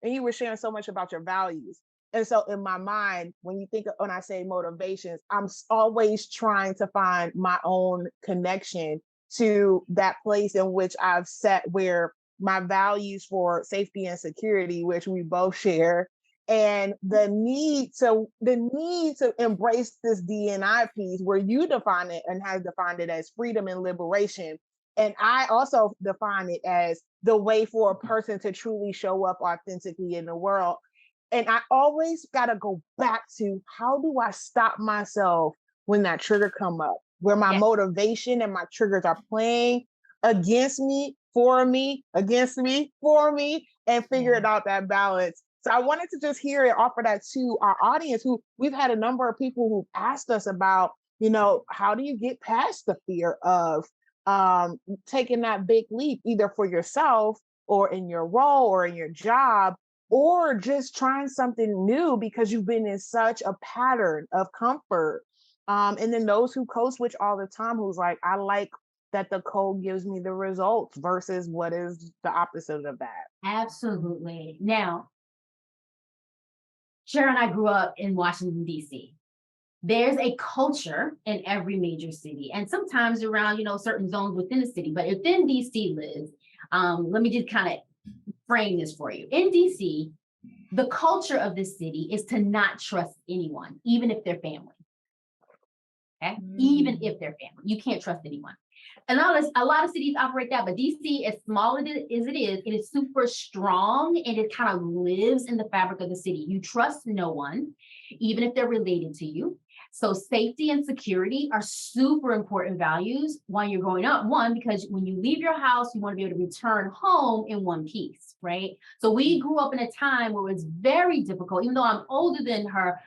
and you were sharing so much about your values. And so in my mind, when I say motivations, I'm always trying to find my own connection to that place in which I've set where my values for safety and security, which we both share, and the need to embrace this D&I piece where you define it and has defined it as freedom and liberation. And I also define it as the way for a person to truly show up authentically in the world. And I always got to go back to, how do I stop myself when that trigger come up, where my motivation and my triggers are playing against me, for me, against me, for me, and figure it out, that balance. So I wanted to just hear it, offer that to our audience, who we've had a number of people who asked us about, how do you get past the fear of taking that big leap, either for yourself or in your role or in your job, or just trying something new because you've been in such a pattern of comfort. And then those who code switch all the time, who's like, I like that the code gives me the results versus what is the opposite of that. Absolutely. Now, Shara and I grew up in Washington, D.C. There's a culture in every major city, and sometimes around, certain zones within the city. But within D.C., Liz, let me just kind of frame this for you. In DC, the culture of this city is to not trust anyone, even if they're family. Okay? Even if they're family. You can't trust anyone. And a lot of cities operate that, but DC, as small as it is super strong, and it kind of lives in the fabric of the city. You trust no one, even if they're related to you. So safety and security are super important values while you're growing up. One, because when you leave your house, you want to be able to return home in one piece, right? So we grew up in a time where it was very difficult. Even though I'm older than her,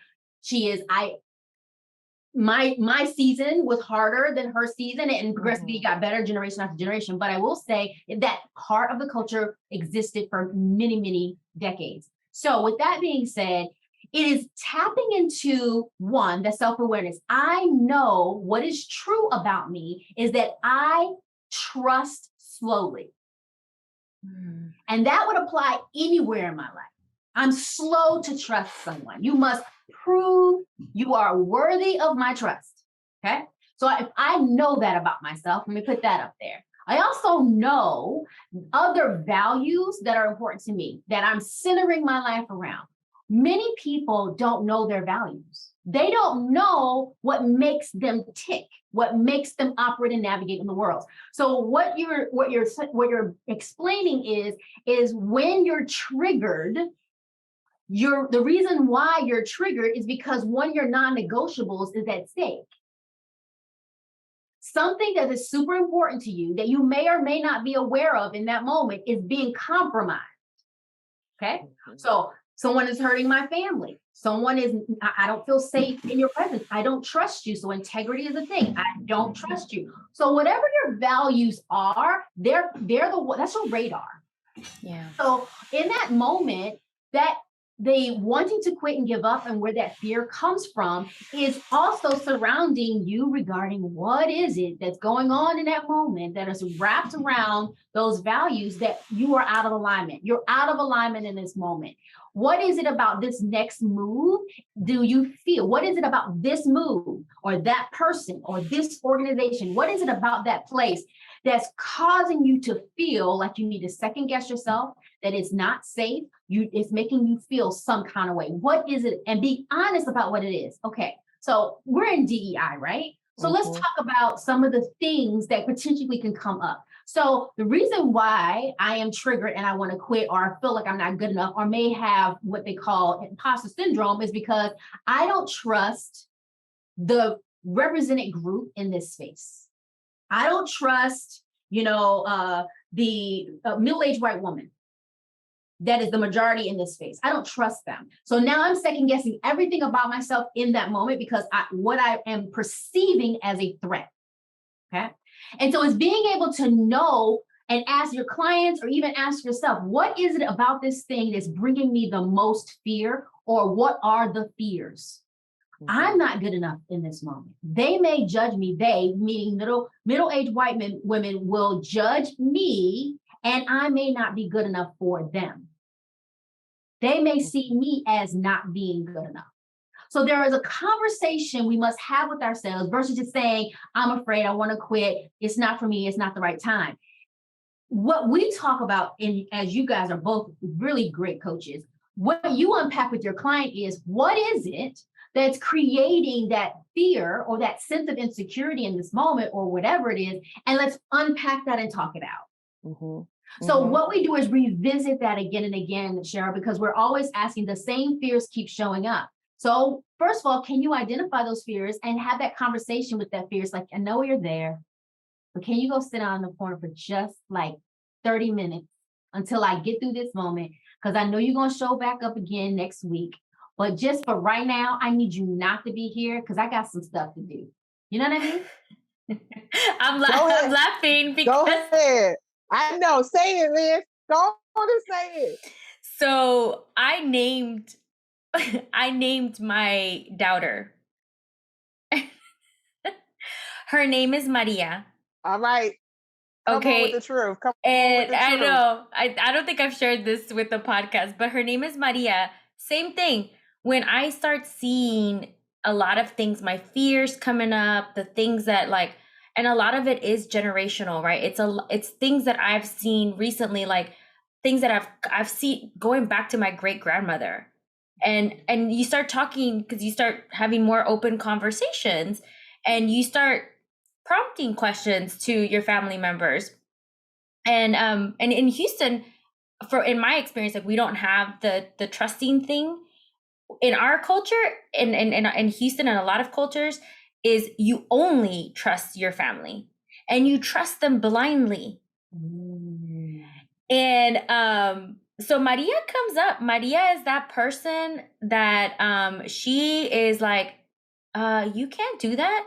my season was harder than her season, and progressively got better generation after generation. But I will say that part of the culture existed for many, many decades. So with that being said, it is tapping into, one, the self-awareness. I know what is true about me is that I trust slowly. And that would apply anywhere in my life. I'm slow to trust someone. You must prove you are worthy of my trust. Okay. So if I know that about myself, let me put that up there. I also know other values that are important to me that I'm centering my life around. Many people don't know their values. They don't know what makes them tick, what makes them operate and navigate in the world. So what you're explaining is when you're triggered, the reason why you're triggered is because one of your non-negotiables is at stake. something that is super important to you that you may or may not be aware of in that moment is being compromised. Okay. So someone is hurting my family. I don't feel safe in your presence. I don't trust you. So integrity is a thing. I don't trust you. So whatever your values are, that's your radar. Yeah. So in that moment, that they wanting to quit and give up and where that fear comes from is also surrounding you regarding what is it that's going on in that moment that is wrapped around those values that you are out of alignment. You're out of alignment in this moment. What is it about this next move do you feel? What is it about this move or that person or this organization? What is it about that place that's causing you to feel like you need to second guess yourself, that it's not safe? It's making you feel some kind of way. What is it? And be honest about what it is. Okay, so we're in DEI, right? So let's talk about some of the things that potentially can come up. So the reason why I am triggered and I want to quit or I feel like I'm not good enough or may have what they call imposter syndrome is because I don't trust the represented group in this space. I don't trust, the middle-aged white woman that is the majority in this space. I don't trust them. So now I'm second guessing everything about myself in that moment because what I am perceiving as a threat. Okay. And so it's being able to know and ask your clients or even ask yourself, what is it about this thing that's bringing me the most fear, or what are the fears? I'm not good enough in this moment. They may judge me. They, meaning middle-aged white women, will judge me, and I may not be good enough for them. They may see me as not being good enough. So there is a conversation we must have with ourselves versus just saying, I'm afraid, I want to quit. It's not for me. It's not the right time. What we talk about, and as you guys are both really great coaches, what you unpack with your client is, what is it that's creating that fear or that sense of insecurity in this moment or whatever it is, and let's unpack that and talk it out. So what we do is revisit that again and again, Shara, because we're always asking, the same fears keep showing up. So first of all, can you identify those fears and have that conversation with that fears? Like, I know you're there, but can you go sit down in the corner for just like 30 minutes until I get through this moment? Because I know you're going to show back up again next week. But just for right now, I need you not to be here because I got some stuff to do. You know what I mean? I'm laughing because... Go ahead. I know. Say it, Liz. Go on and say it. So I named my doubter. Her name is Maria. All right. Come on with the truth. And I know, I don't think I've shared this with the podcast, but her name is Maria. Same thing. When I start seeing a lot of things, my fears coming up, the things that and a lot of it is generational, right? It's things that I've seen recently, like things that I've seen going back to my great grandmother. And you start talking because you start having more open conversations and you start prompting questions to your family members. And in Houston, in my experience, like we don't have the trusting thing in our culture. In Houston and a lot of cultures is you only trust your family and you trust them blindly. And so Maria comes up. Maria is that person that she is like, you can't do that.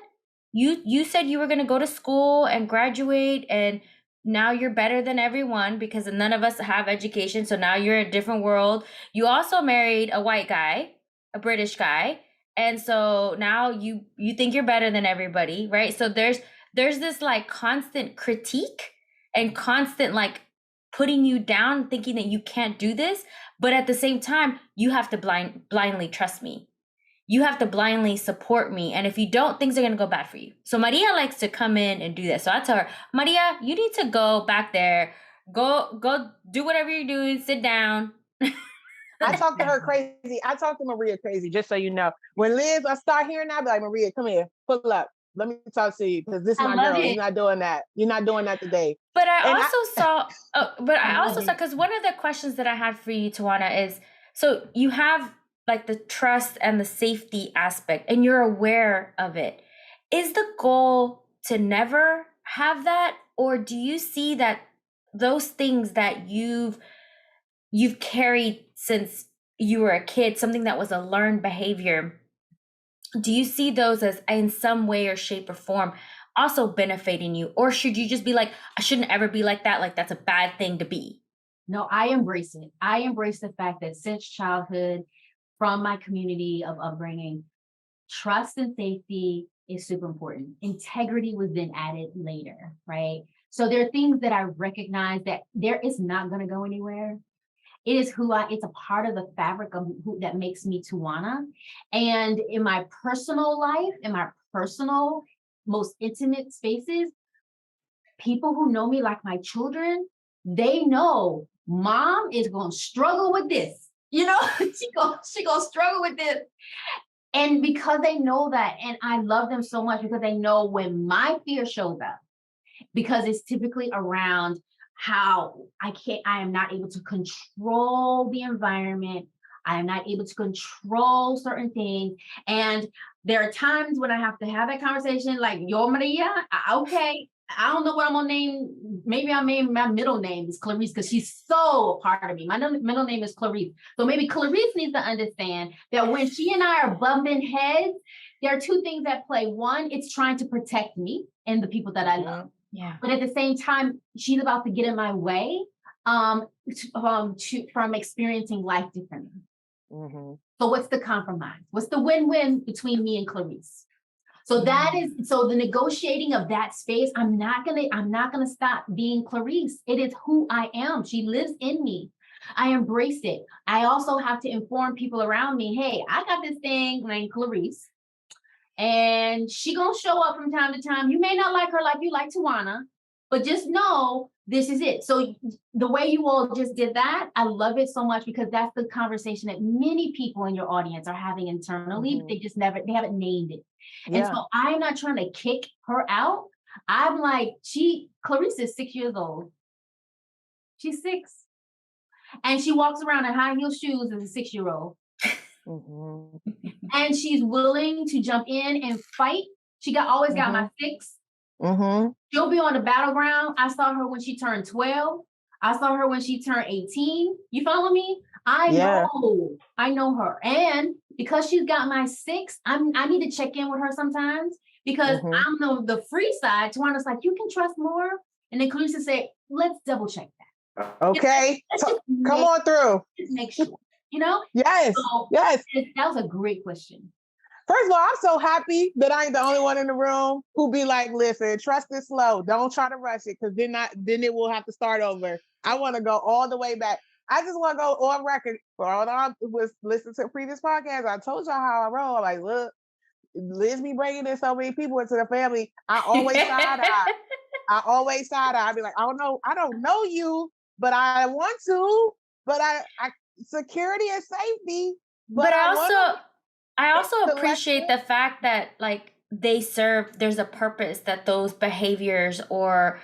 You said you were going to go to school and graduate, and now you're better than everyone because none of us have education. So now you're in a different world. You also married a white guy, a British guy. And so now you think you're better than everybody, right? So there's this like constant critique and constant like putting you down, thinking that you can't do this. But at the same time, you have to blindly trust me. You have to blindly support me. And if you don't, things are going to go bad for you. So Maria likes to come in and do that. So I tell her, Maria, you need to go back there. Go do whatever you're doing. Sit down. I talk to her crazy. I talk to Maria crazy, just so you know. When Liz, I start hearing that, I'll be like, Maria, come here. Pull up. Let me talk to you because this is my girl. You're not doing that. You're not doing that today. But I also saw, because one of the questions that I had for you, Towanna, is, so you have like the trust and the safety aspect and you're aware of it. Is the goal to never have that? Or do you see that those things that you've carried since you were a kid, something that was a learned behavior, do you see those as in some way or shape or form also benefiting you? Or should you just be like, I shouldn't ever be like that, like that's a bad thing to be? No, I embrace it. I embrace the fact that since childhood, from my community of upbringing, trust and safety is super important. Integrity was then added later, right? So there are things that I recognize that there is not going to go anywhere. It is it's a part of the fabric of who that makes me Towanna. And in my personal life, in my personal, most intimate spaces, people who know me like my children, they know mom is going to struggle with this. You know, she gonna struggle with this. And because they know that, and I love them so much because they know when my fear shows up, because it's typically around how I am not able to control the environment. I am not able to control certain things. And there are times when I have to have that conversation, like, Yo Maria, okay, I don't know what I'm gonna name. Maybe I'll name my middle name is Clarice because she's so a part of me. My middle name is Clarice. So maybe Clarice needs to understand that when she and I are bumping heads, there are two things at play. One, it's trying to protect me and the people that I love. Yeah. But at the same time, she's about to get in my way from experiencing life differently. Mm-hmm. So what's the compromise? What's the win-win between me and Clarice? So the negotiating of that space, I'm not gonna stop being Clarice. It is who I am. She lives in me. I embrace it. I also have to inform people around me, hey, I got this thing named Clarice, and she gonna show up from time to time. You may not like her like you like Towanna, but just know this is it. So the way you all just did that, I love it so much because that's the conversation that many people in your audience are having internally, but they haven't named it. Yeah. And so I'm not trying to kick her out. I'm like, Clarice is 6 years old. She's 6. And she walks around in high heel shoes as a 6-year-old. And she's willing to jump in and fight. She always got my 6. She'll be on the battleground. I saw her when she turned 12. I saw her when she turned 18. You follow me? I know her. And because she's got my 6, I need to check in with her sometimes because I'm the free side. Tawanna's like, you can trust more. And then Clarice say, let's double check that. Okay. Come on through. Just make sure, you know? Yes. So yes. That was a great question. First of all, I'm so happy that I ain't the only one in the room who be like, listen, trust it slow. Don't try to rush it because then it will have to start over. I want to go all the way back. I just want to go on record for all I was listening to previous podcasts. I told y'all how I roll. I'm like, look, Liz be bringing in so many people into the family. I always side-eye. I'd be like, I don't know you, but I want to. But I security and safety. But I also appreciate the fact that like there's a purpose that those behaviors or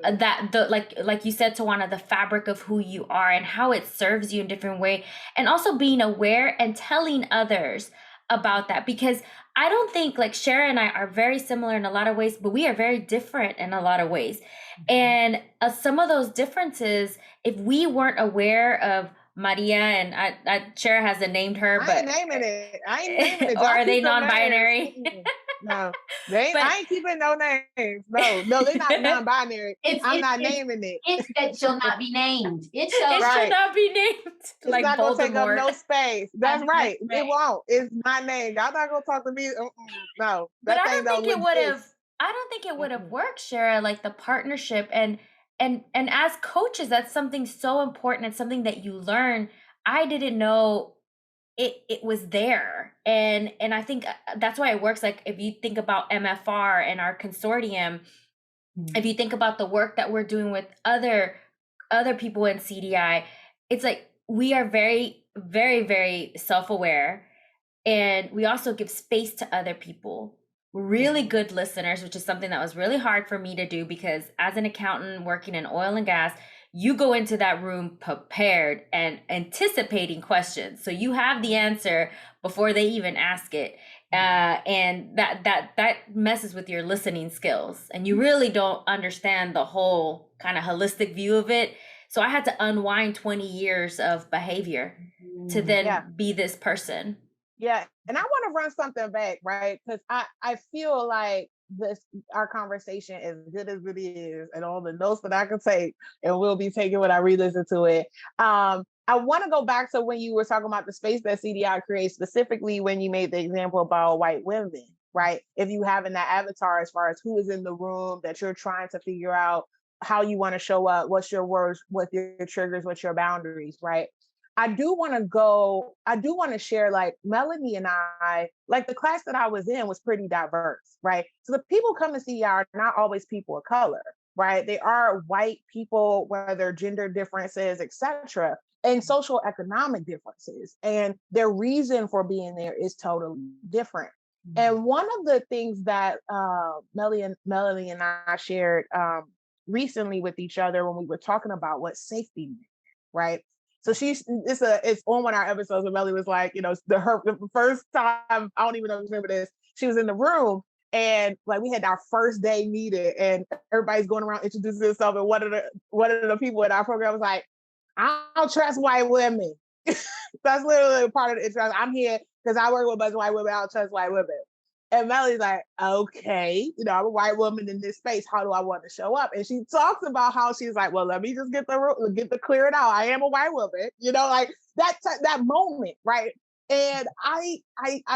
like you said, Towanna, the fabric of who you are and how it serves you in different way, and also being aware and telling others about that, because I don't think like Shara and I are very similar in a lot of ways, but we are very different in a lot of ways. And some of those differences, if we weren't aware of Maria, and Shara hasn't named her, but I ain't naming it. Or are they non-binary? No, I ain't keeping no names. No, they're not non-binary. I'm not naming it. It's that shall not be named. It shall not be named. It's like not gonna take up no space. That's right. It won't. It's not named. Y'all not gonna talk to me. No, but I don't think it would have. I don't think it would have worked, Shara. Like the partnership and as coaches, that's something so important. It's something that you learn. I didn't know it was there. And I think that's why it works. Like if you think about MFR and our consortium, if you think about the work that we're doing with other people in CDI, it's like we are very, very, very self-aware. And we also give space to other people. Really good listeners, which is something that was really hard for me to do because as an accountant working in oil and gas, you go into that room prepared and anticipating questions. So you have the answer before they even ask it. And that messes with your listening skills, and you really don't understand the whole kind of holistic view of it. So I had to unwind 20 years of behavior to then be this person. Yeah. And I want to run something back, right? Because I feel like our conversation, as good as it is, and all the notes that I can take and will be taking when I re-listen to it. I want to go back to when you were talking about the space that CDI creates, specifically when you made the example about white women, right? If you having that avatar as far as who is in the room that you're trying to figure out how you want to show up, what's your words, what your triggers, what's your boundaries, right? I do want to share, like, Melanie and I, like, the class that I was in was pretty diverse, right? So the people coming to CDI are not always people of color, right? They are white people, whether gender differences, etc., and social economic differences. And their reason for being there is totally different. And one of the things that Melanie and I shared recently with each other when we were talking about what safety meant, right? So it's on one of our episodes where Melly was like, the first time, I don't even remember this, she was in the room and like we had our first day meeting and everybody's going around introducing themselves, and one of the people in our program was like, I don't trust white women. That's literally part of the intro. I'm here because I work with a bunch of white women. I don't trust white women. And Melly's like, okay, I'm a white woman in this space. How do I want to show up? And she talks about how she's like, well, let me just get the clear it out. I am a white woman, like that moment, right? And I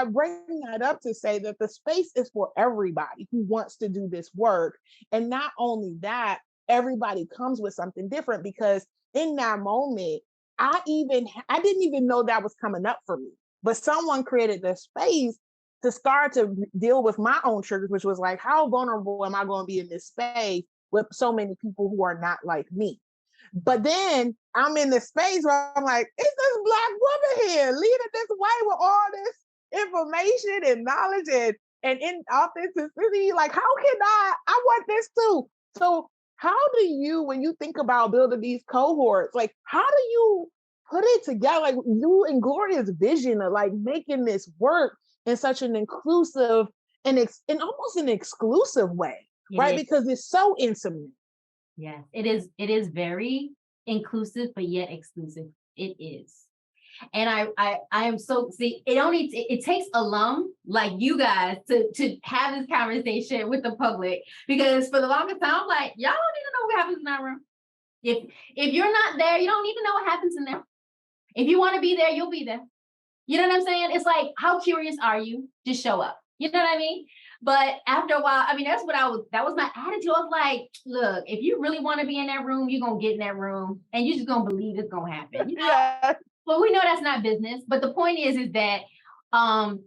bring that up to say that the space is for everybody who wants to do this work. And not only that, everybody comes with something different, because in that moment, I didn't even know that was coming up for me. But someone created this space to start to deal with my own triggers, which was like, how vulnerable am I going to be in this space with so many people who are not like me? But then I'm in this space where I'm like, it's this Black woman here leading this way with all this information and knowledge and in authenticity. Like, how can I want this too? So how do you, when you think about building these cohorts, like, how do you put it together? Like, you and Gloria's vision of like making this work in such an inclusive and almost an exclusive way, right? Because it's so intimate. Yes, it is. It is very inclusive, but yet exclusive. It is. And I am so, see, it takes alum like you guys to have this conversation with the public, because for the longest time, I'm like, y'all don't even know what happens in that room. If you're not there, you don't even know what happens in there. If you want to be there, you'll be there. You know what I'm saying? It's like, how curious are you? Just show up. You know what I mean? But after a while, I mean, that was my attitude. I was like, look, if you really want to be in that room, you're going to get in that room and you're just going to believe it's going to happen. Yeah. Well, we know that's not business. But the point is that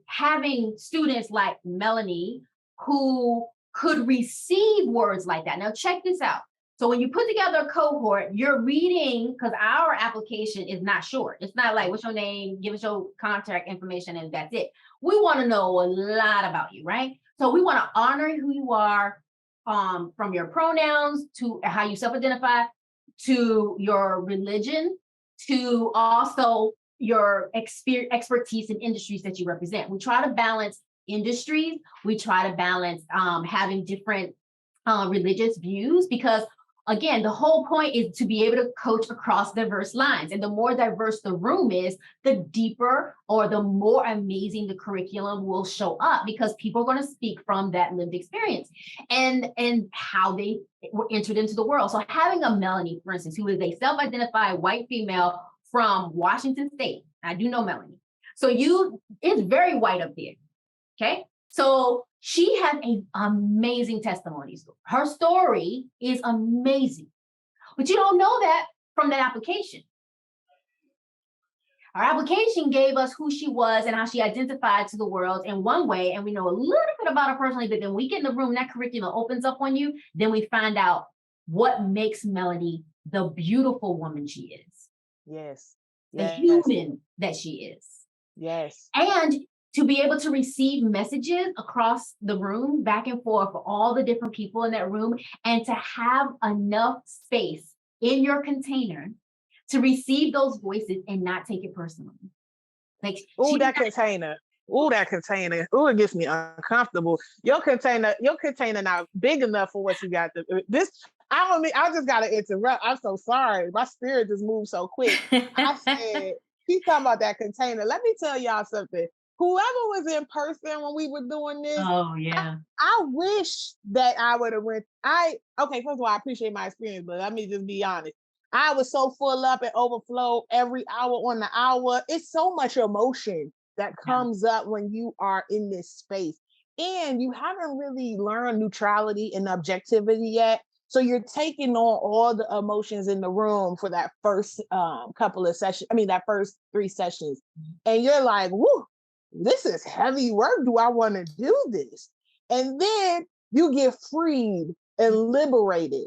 having students like Melanie who could receive words like that. Now, check this out. So when you put together a cohort, you're reading, because our application is not short. It's not like, what's your name, give us your contact information, and that's it. We want to know a lot about you, right? So we want to honor who you are, from your pronouns to how you self-identify, to your religion, to also your expertise in industries that you represent. We try to balance industries. We try to balance having different religious views, because again, the whole point is to be able to coach across diverse lines. And the more diverse the room is, the deeper or the more amazing the curriculum will show up, because people are going to speak from that lived experience and how they were entered into the world. So having a Melanie, for instance, who is a self-identified white female from Washington State. I do know Melanie. So it's very white up there. Okay. So she has an amazing testimony. Her story is amazing, but you don't know that from that application. Our application gave us who she was and how she identified to the world in one way, and we know a little bit about her personally, but then we get in the room, that curriculum opens up on you, then we find out what makes Melanie the beautiful woman she is. Yes. The human that she is. Yes. And to be able to receive messages across the room, back and forth, for all the different people in that room, and to have enough space in your container to receive those voices and not take it personally. Like, that container. It gets me uncomfortable. Your container not big enough for what you got to this. I just gotta interrupt. I'm so sorry. My spirit just moved so quick. I said, he's talking about that container. Let me tell y'all something. Whoever was in person when we were doing this, oh yeah, I wish that I would have went. Okay, first of all, I appreciate my experience, but let me just be honest. I was so full up and overflow every hour on the hour. It's so much emotion that comes up when you are in this space. And you haven't really learned neutrality and objectivity yet. So you're taking on all the emotions in the room for that first couple of sessions. I mean, that first 3 sessions. And you're like, whoo, this is heavy work. Do I want to do this? And then you get freed and liberated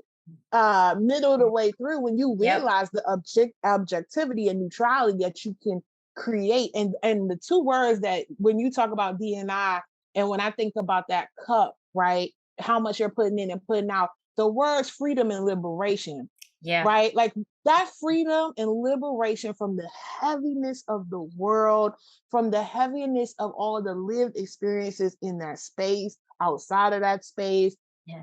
middle of the way through when you realize the objectivity and neutrality that you can create. And the 2 words that when you talk about D&I, and when I think about that cup, right, how much you're putting in and putting out, the words freedom and liberation. Yeah. Right. Like that freedom and liberation from the heaviness of the world, from the heaviness of all the lived experiences in that space, outside of that space,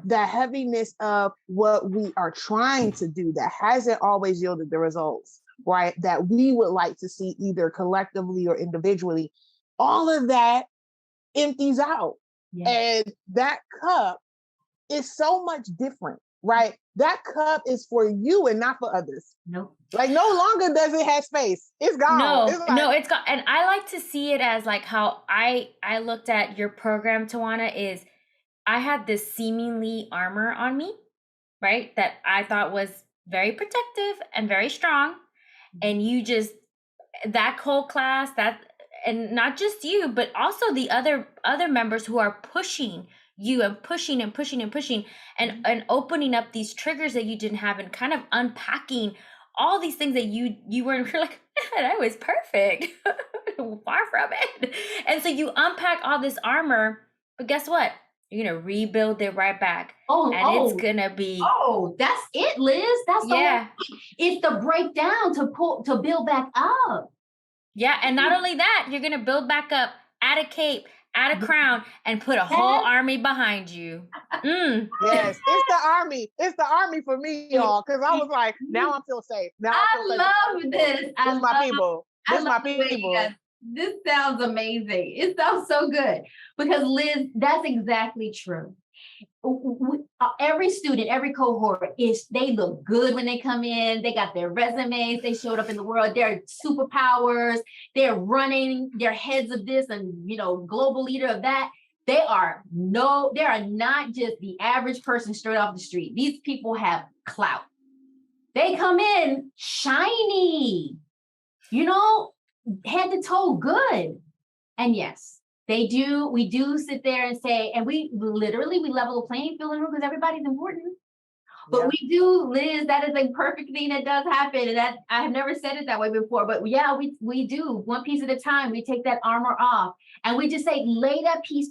the heaviness of what we are trying to do that hasn't always yielded the results, right, that we would like to see either collectively or individually. All of that empties out. And that cup is so much different, right? That cup is for you and not for others. Nope. Like no longer does it have space. It's gone. No, it's gone. And I like to see it as like how I looked at your program, Towanna, is I had this seemingly armor on me, right? That I thought was very protective and very strong. And you just, that whole class, and not just you, but also the other members who are pushing you and pushing and pushing and pushing and opening up these triggers that you didn't have and kind of unpacking all these things that you weren't like, man, I was perfect. Far from it. And so you unpack all this armor, but guess what? You're going to rebuild it right back. It's going to be. Oh, that's it, Liz. That's the whole thing. It's the breakdown to build back up. Yeah. And not only that, you're going to build back up, add a cape, add a crown, and put a whole army behind you. Yes, it's the army. It's the army for me, y'all. Because I was like, now I feel safe. Now I love this. This is my people. This is my people. This sounds amazing. It sounds so good. Because Liz, that's exactly true. Every student, every cohort they look good when they come in. They got their resumes. They showed up in the world. They're superpowers. They're running. They're heads of this and, global leader of that. They are not just the average person straight off the street. These people have clout. They come in shiny, head to toe good. And yes, we do sit there and say, and we level the playing field in the room because everybody's important. But we do, Liz, that is a perfect thing that does happen. And that I have never said it that way before, but yeah, we do one piece at a time. We take that armor off and we just say, lay that piece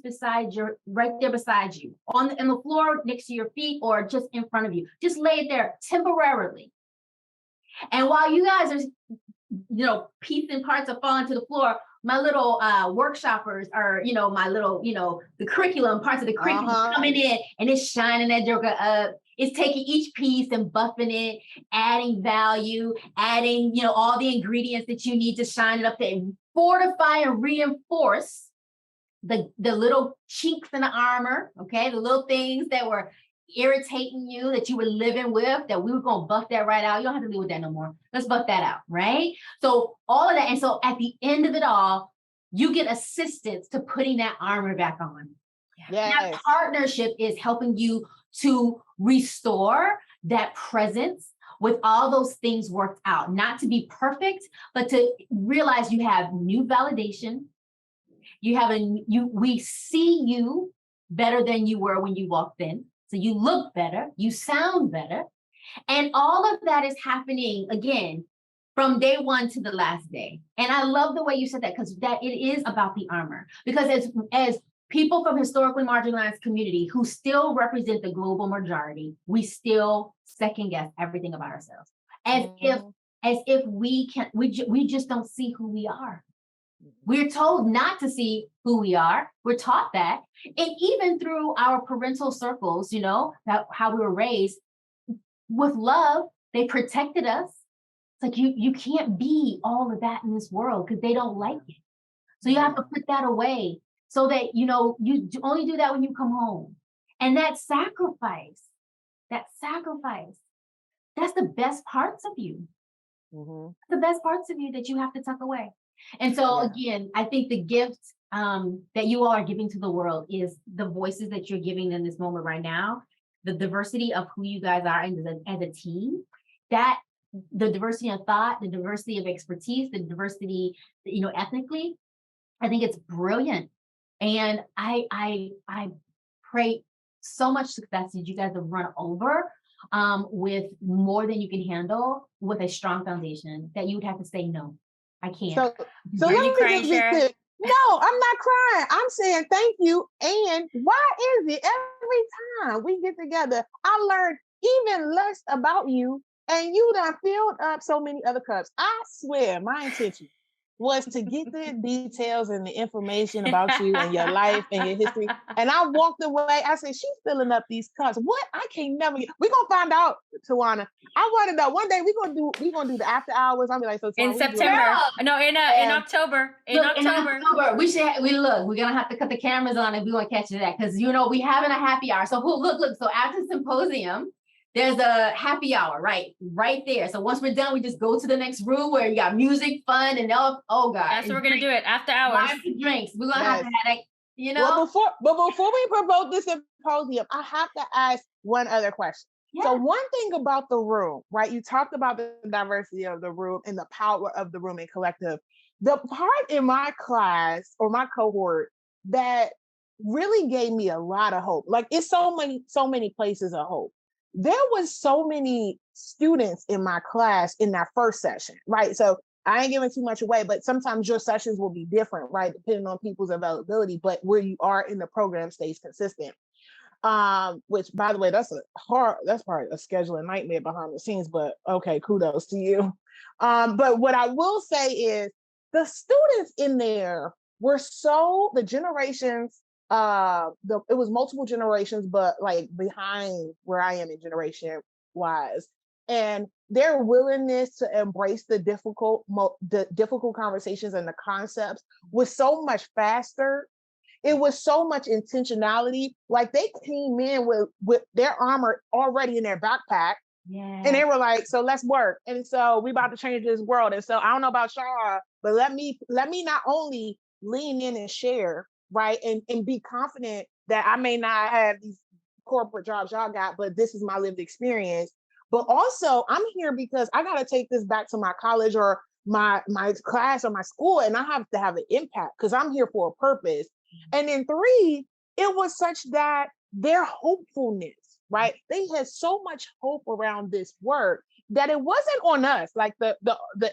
right there beside you on the floor next to your feet or just in front of you. Just lay it there temporarily. And while you guys are, piecing parts are falling to the floor, my little workshoppers are, my little, the curriculum, parts of the curriculum coming in and it's shining that joker up. It's taking each piece and buffing it, adding value, adding, all the ingredients that you need to shine it up there and fortify and reinforce the little chinks in the armor, okay? The little things that were irritating you, that you were living with, that we were going to buff that right out. You don't have to live with that no more. Let's buff that out, right? So all of that. And so at the end of it all, you get assistance to putting that armor back on. Yes. That partnership is helping you to restore that presence with all those things worked out, not to be perfect, but to realize you have new validation. We see you better than you were when you walked in. So you look better, you sound better. And all of that is happening again from day one to the last day. And I love the way you said that, because that it is about the armor. Because as people from historically marginalized community who still represent the global majority, we still second guess everything about ourselves, as if we just don't see who we are. We're told not to see who we are. We're taught that. And even through our parental circles, you know, that how we were raised with love, they protected us. It's like you can't be all of that in this world because they don't like it. So you have to put that away so that, you know, you only do that when you come home. And that sacrifice, that's the best parts of you. The best parts of you that you have to tuck away. And so again, I think the gift that you all are giving to the world is the voices that you're giving in this moment right now, the diversity of who you guys are as a team, that the diversity of thought, the diversity of expertise, the diversity, you know, ethnically, I think it's brilliant. And I pray so much success that you guys have run over with more than you can handle with a strong foundation that you would have to say, no, I can't. So let me just be clear. No, I'm not crying. I'm saying thank you. And why is it every time we get together, I learn even less about you and you done filled up so many other cups. I swear my intention was to get the details and the information about you and your life and your history. And I walked away. I said, she's filling up these cups. What? I can't never get. We're gonna find out, Towanna. I want to know one day we're gonna do the after hours. I'll be like, so Towanna, in September. No, in October. In October. We're gonna have to cut the cameras on if we want to catch that, because you know we having a happy hour. So look. So after the symposium, there's a happy hour right there. So once we're done, we just go to the next room where you got music, fun, and oh god. That's what we're gonna do it after hours. Drinks. We're gonna have to have that, you know. Well, before we promote this symposium, I have to ask one other question. Yeah. So one thing about the room, right? You talked about the diversity of the room and the power of the room and collective. The part in my class or my cohort that really gave me a lot of hope, like it's so many places of hope. There was so many students in my class in that first session, right? So I ain't giving too much away, but sometimes your sessions will be different, right? Depending on people's availability, but where you are in the program stays consistent. Which by the way, that's probably a scheduling nightmare behind the scenes, but okay, kudos to you. But what I will say is the students in there were the generations, it was multiple generations, but like behind where I am in generation wise, and their willingness to embrace the difficult conversations and the concepts was so much faster. It was so much intentionality. Like they came in with their armor already in their backpack. Yeah. And they were like, so let's work. And so we about to change this world. And so I don't know about Shara, but let me not only lean in and share, right? And be confident that I may not have these corporate jobs y'all got, but this is my lived experience. But also I'm here because I got to take this back to my college or my class or my school, and I have to have an impact because I'm here for a purpose. And then 3, it was such that their hopefulness, right? They had so much hope around this work that it wasn't on us, like the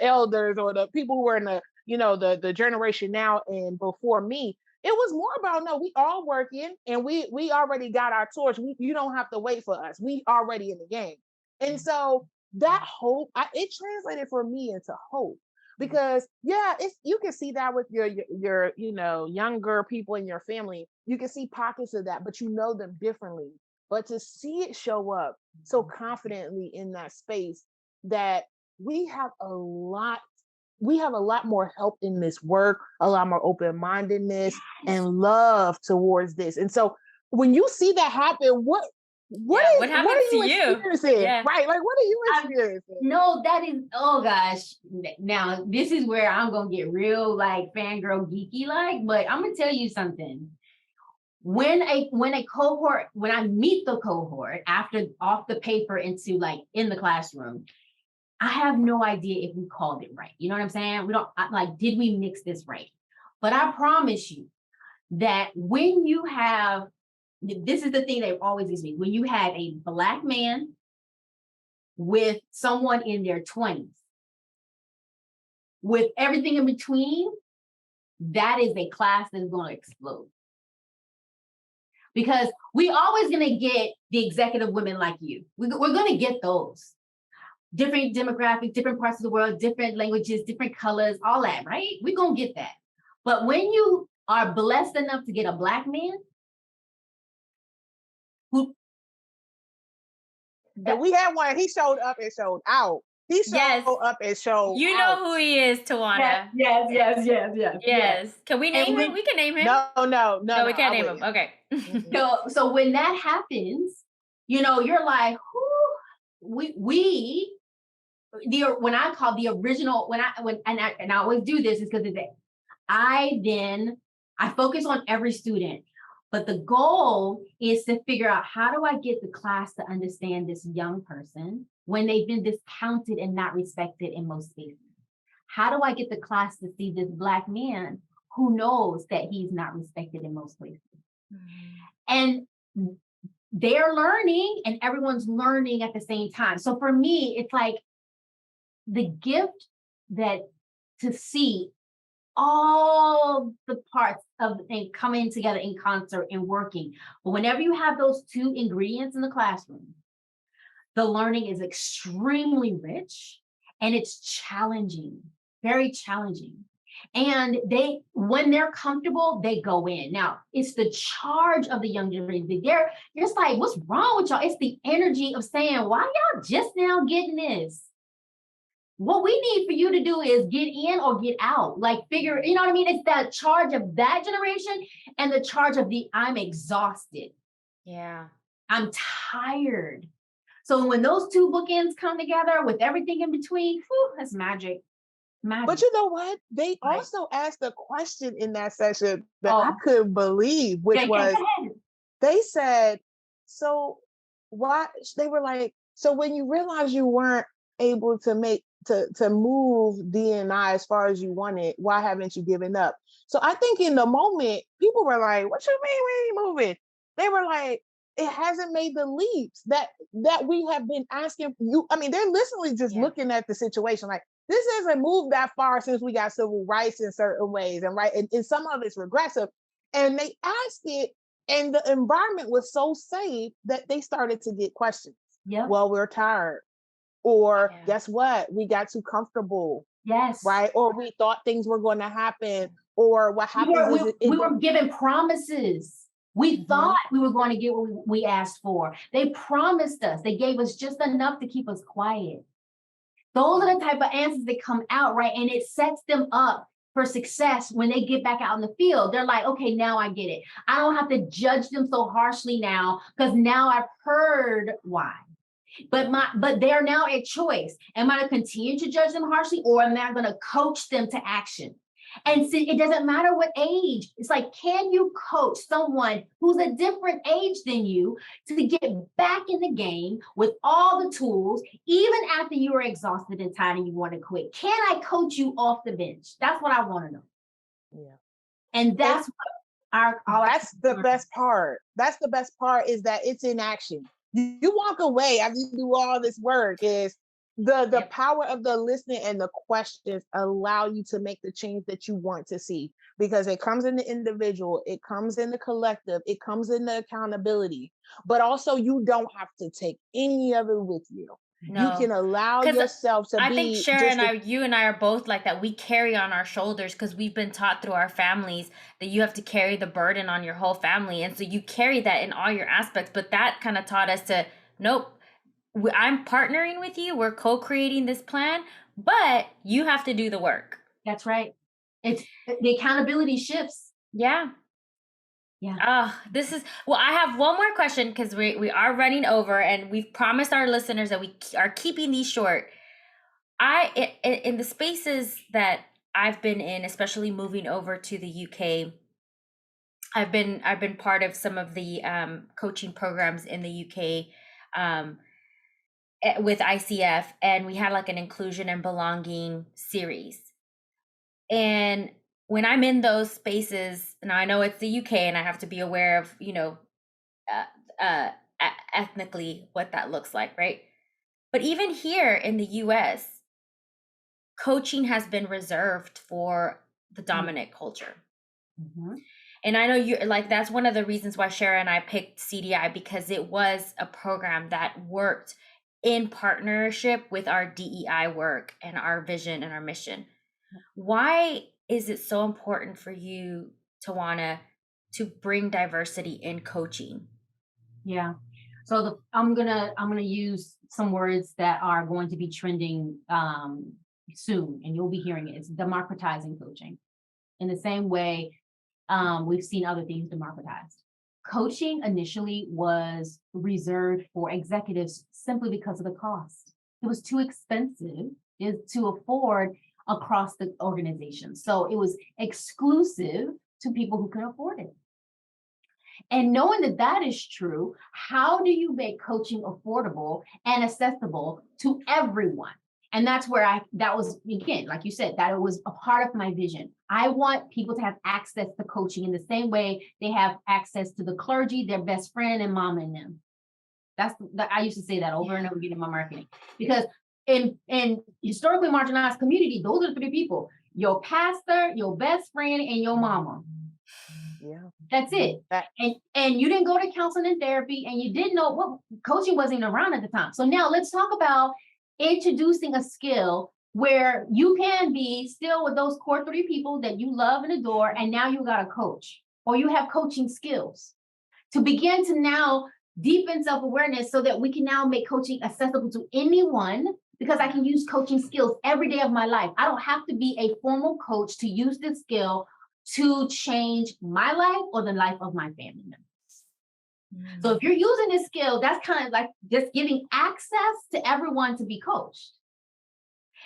elders or the people who were in the generation now and before me. It was more about, no, we all working and we already got our torch. You don't have to wait for us. We already in the game. And so that hope, it translated for me into hope. Because you can see that with your younger people in your family. You can see pockets of that, but you know them differently. But to see it show up so confidently in that space, that we have a lot more help in this work, a lot more open-mindedness and love towards this. And so when you see that happen, what happens to you? Yeah. Right. Like, what are you experiencing? No, that is, oh gosh. Now, this is where I'm going to get real like fangirl geeky like, but I'm going to tell you something. When I meet the cohort after off the paper into like in the classroom, I have no idea if we called it right. You know what I'm saying? Did we mix this right? But I promise you that when you have, this is the thing that always gives me, when you have a Black man with someone in their 20s, with everything in between, that is a class that's going to explode. because we always going to get the executive women like you. We're going to get those. Different demographics, different parts of the world, different languages, different colors, all that, right? We're going to get that. But when you are blessed enough to get a Black man who... And we had one, he showed up and showed out. He showed up and showed You out. know who he is, Tawanna. Yes. Can we name him? We can name him. No, we can't name him. Okay. So when that happens, you're like, when I call the original, and I always do this is because I focus on every student, but the goal is to figure out, how do I get the class to understand this young person when they've been discounted and not respected in most spaces? How do I get the class to see this Black man who knows that he's not respected in most places? And they're learning and everyone's learning at the same time. So for me, it's like the gift to see all the parts of and coming together in concert and working. But whenever you have those two ingredients in the classroom, the learning is extremely rich and it's challenging, very challenging. And when they're comfortable, they go in. Now, it's the charge of the young generation. They're just like, what's wrong with y'all? It's the energy of saying, why y'all just now getting this? What we need for you to do is get in or get out. Like figure, you know what I mean? It's that charge of that generation and the charge of I'm exhausted. Yeah. I'm tired. So when those two bookends come together with everything in between, that's magic. But you know what? They also asked a question in that session that I couldn't believe, which was, they said, so why, they were like, so when you realized you weren't able to move D&I as far as you wanted, why haven't you given up? So I think in the moment, people were like, what you mean we ain't moving? They were like, it hasn't made the leaps that we have been asking you. I mean, they're literally just looking at the situation like, this hasn't moved that far since we got civil rights in certain ways, and some of it's regressive. And they asked it, and the environment was so safe that they started to get questions. Yeah. Well, we're tired. Or guess what? We got too comfortable. Yes. Right? Or we thought things were going to happen. Or what happens we were given promises. We thought we were going to get what we asked for. They promised us. They gave us just enough to keep us quiet. Those are the type of answers that come out, right? And it sets them up for success when they get back out in the field. They're like, okay, now I get it. I don't have to judge them so harshly now because now I've heard why. But they're now a choice. Am I going to continue to judge them harshly, or am I going to coach them to action? And see, it doesn't matter what age. It's like, can you coach someone who's a different age than you to get back in the game with all the tools, even after you are exhausted and tired and you want to quit? Can I coach you off the bench? That's what I want to know. Yeah. And that's that's the best part. That's the best part, is that it's in action. You walk away after you do all this work, is the power of the listening and the questions allow you to make the change that you want to see, because it comes in the individual, it comes in the collective, it comes in the accountability, but also you don't have to take any of it with you. No. You can allow yourself to be. I think Shara you and I are both like that. We carry on our shoulders because we've been taught through our families that you have to carry the burden on your whole family. And so you carry that in all your aspects, but that kind of taught us to, nope, I'm partnering with you. We're co-creating this plan, but you have to do the work. That's right. It's the accountability shifts. Yeah. Yeah. I have one more question because we are running over, and we've promised our listeners that we are keeping these short. In the spaces that I've been in, especially moving over to the UK, I've been part of some of the coaching programs in the UK with ICF, and we had like an inclusion and belonging series. And when I'm in those spaces, now I know it's the UK and I have to be aware of, ethnically what that looks like, right? But even here in the US, coaching has been reserved for the dominant culture. Mhm. And I know you're like, that's one of the reasons why Shara and I picked CDI, because it was a program that worked in partnership with our DEI work and our vision and our mission. Why is it so important for you, Towanna, to bring diversity in coaching? Yeah. So I'm gonna use some words that are going to be trending soon, and you'll be hearing it. It's democratizing coaching. In the same way, we've seen other things democratized. Coaching initially was reserved for executives simply because of the cost. It was too expensive to afford across the organization. So it was exclusive to people who can afford it. And knowing that that is true, how do you make coaching affordable and accessible to everyone? And that's where that was, again, like you said, that it was a part of my vision. I want people to have access to coaching in the same way they have access to the clergy, their best friend, and mom and them. I used to say that over and over again in my marketing, because in historically marginalized community, those are the three people: your pastor, your best friend, and your mama. Yeah. That's it. And you didn't go to counseling and therapy, and you didn't know what coaching wasn't even around at the time. So now let's talk about introducing a skill where you can be still with those core three people that you love and adore, and now you got a coach, or you have coaching skills to begin to now deepen self-awareness so that we can now make coaching accessible to anyone, because I can use coaching skills every day of my life. I don't have to be a formal coach to use this skill to change my life or the life of my family members. So if you're using this skill, that's kind of like just giving access to everyone to be coached.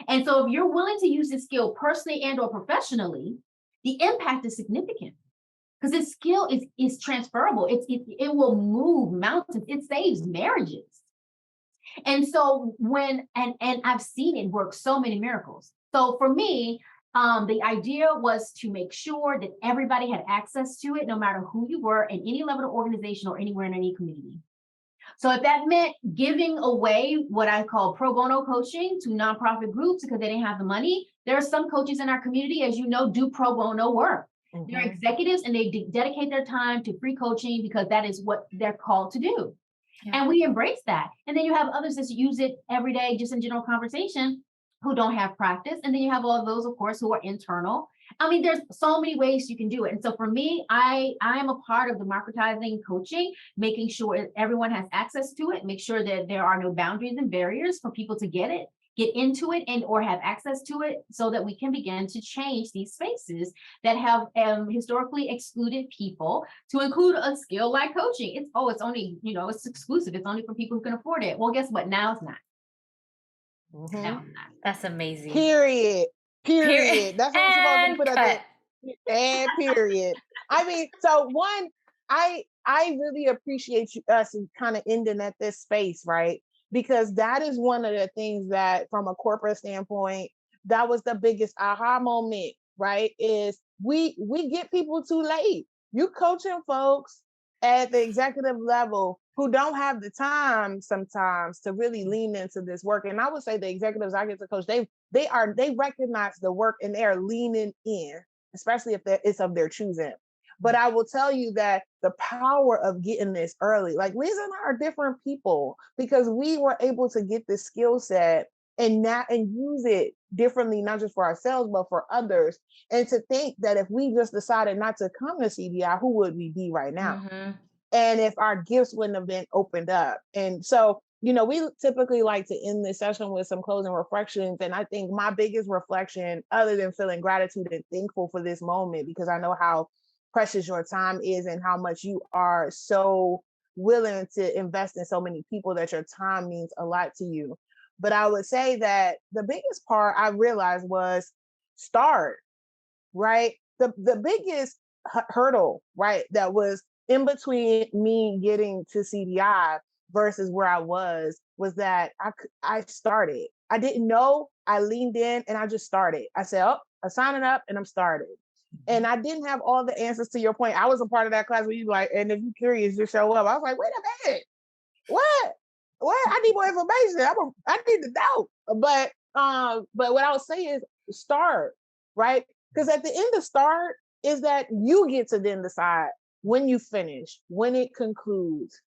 And so if you're willing to use this skill personally and or professionally, the impact is significant, because this skill is transferable. It will move mountains. It saves marriages. And so and I've seen it work so many miracles. So for me, the idea was to make sure that everybody had access to it, no matter who you were in any level of organization or anywhere in any community. So if that meant giving away what I call pro bono coaching to nonprofit groups because they didn't have the money, there are some coaches in our community, as you know, do pro bono work. Mm-hmm. They're executives and they dedicate their time to free coaching because that is what they're called to do. Yeah. And we embrace that. And then you have others that use it every day, just in general conversation, who don't have practice. And then you have all of those, of course, who are internal. I mean, there's so many ways you can do it. And so for me, I am a part of democratizing coaching, making sure everyone has access to it, make sure that there are no boundaries and barriers for people to get into it and or have access to it, so that we can begin to change these spaces that have historically excluded people, to include a skill like coaching. It's only, it's exclusive. It's only for people who can afford it. Well, guess what? Now it's not. Mm-hmm. Now it's not. That's amazing. Period. That's what we're supposed to put up there. And period. I mean, so one, I really appreciate us kind of ending at this space, right? Because that is one of the things that, from a corporate standpoint, that was the biggest aha moment, right? Is we get people too late. You coaching folks at the executive level who don't have the time sometimes to really lean into this work. And I would say the executives I get to coach, they recognize the work and they are leaning in, especially if it's of their choosing. But I will tell you that the power of getting this early, like Lisa and I are different people because we were able to get this skill set and use it differently, not just for ourselves, but for others. And to think that if we just decided not to come to CDI, who would we be right now? Mm-hmm. And if our gifts wouldn't have been opened up. And so, we typically like to end this session with some closing reflections. And I think my biggest reflection, other than feeling gratitude and thankful for this moment, because I know how precious your time is and how much you are so willing to invest in so many people, that your time means a lot to you. But I would say that the biggest part I realized was start, right? The biggest hurdle, right, that was in between me getting to CDI versus where I was that I started. I didn't know. I leaned in and I just started. I said, I'm signing up and I'm started. And I didn't have all the answers to your point. I was a part of that class where you like, and if you're curious, just show up. I was like, wait a minute. What? I need more information. I need to know. But what I would say is start, right? Because at the end of start is that you get to then decide when you finish, when it concludes,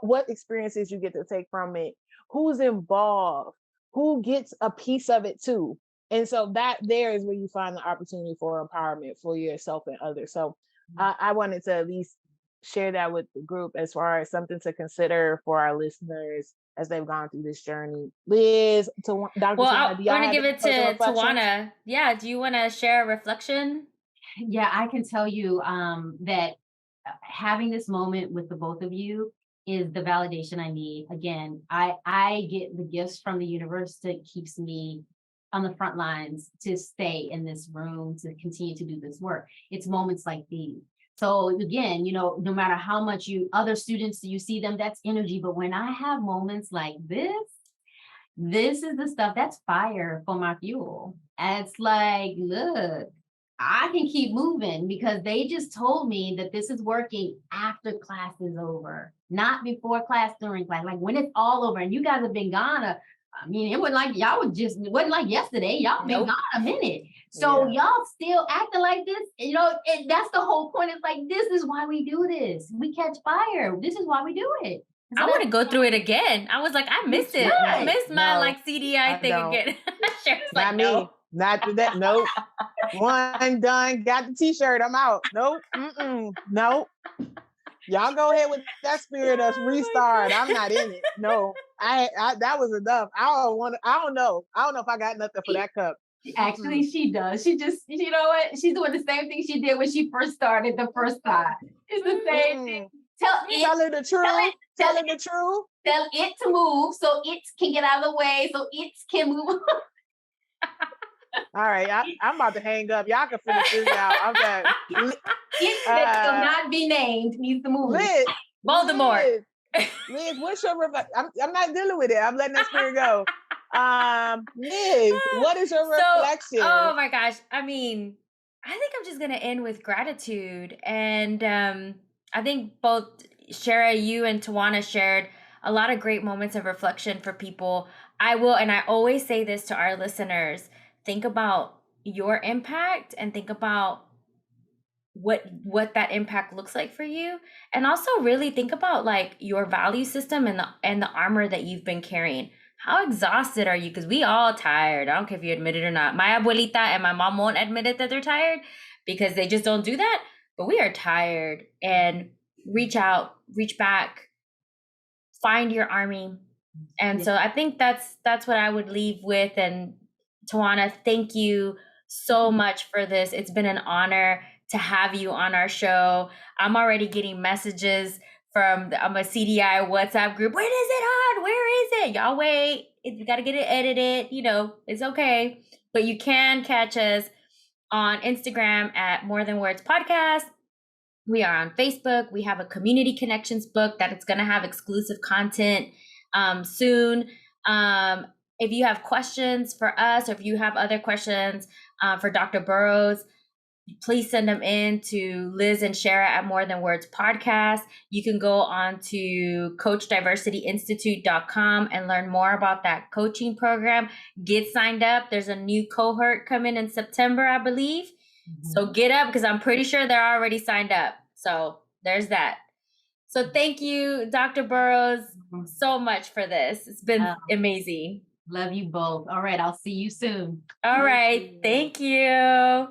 what experiences you get to take from it, who's involved, who gets a piece of it too. And so that there is where you find the opportunity for empowerment for yourself and others. So I wanted to at least share that with the group as far as something to consider for our listeners as they've gone through this journey. Liz, Dr. Well, Towanna, do y'all I want to have give any it closing to reflections? Towanna. Yeah, do you want to share a reflection? Yeah, I can tell you that having this moment with the both of you is the validation I need. Again, I get the gifts from the universe that keeps me on the front lines to stay in this room, to continue to do this work. It's moments like these. So again, no matter how much other students, you see them, that's energy. But when I have moments like this is the stuff that's fire for my fuel. And it's like, look, I can keep moving because they just told me that this is working after class is over, not before class, during class, like when it's all over. And you guys have been gone. I mean, it wasn't like it wasn't like yesterday. Y'all been gone a minute. So y'all still acting like this. And that's the whole point. It's like, this is why we do this. We catch fire. This is why we do it. I want to go through it again. I was like, I missed it. I missed my CDI thing again. Not me. Not that. Nope. One done. Got the t-shirt. I'm out. Nope. Nope. Y'all go ahead with that spirit of restart. I'm not in it. No. I that was enough. I don't know if I got nothing for that cup. Actually, she does. She just, you know what? She's doing the same thing she did when she first started the first time. It's the same thing. Tell her the truth. Tell her the truth. Tell it to move so it can get out of the way, so it can move. All right, I'm about to hang up. Y'all can finish this out. I'm done. It that will not be named needs to move. Liz, Voldemort. Liz, what's your I'm not dealing with it. I'm letting that spirit go. Liz, what is your reflection? Oh my gosh. I mean, I think I'm just gonna end with gratitude. And I think both Shara, you and Towanna shared a lot of great moments of reflection for people. I always say this to our listeners, think about your impact and think about what that impact looks like for you. And also really think about like your value system and the armor that you've been carrying. How exhausted are you? Because we all tired. I don't care if you admit it or not. My abuelita and my mom won't admit it that they're tired because they just don't do that. But we are tired. And reach out, reach back, find your army. And so I think that's what I would leave with. And Towanna, thank you so much for this. It's been an honor to have you on our show. I'm already getting messages from a CDI WhatsApp group. When is it on? Where is it? Y'all wait. You got to get it edited. It's okay. But you can catch us on Instagram at More Than Words Podcast. We are on Facebook. We have a community connections book that it's going to have exclusive content soon. If you have questions for us, or if you have other questions for Dr. Burrous, please send them in to Liz and Shara at More Than Words Podcast. You can go on to CoachDiversityInstitute.com and learn more about that coaching program. Get signed up. There's a new cohort coming in September, I believe. So get up, because I'm pretty sure they're already signed up. So there's that. So thank you, Dr. Burrous, so much for this. It's been amazing. Love you both. All right, I'll see you soon. All right. Thank you.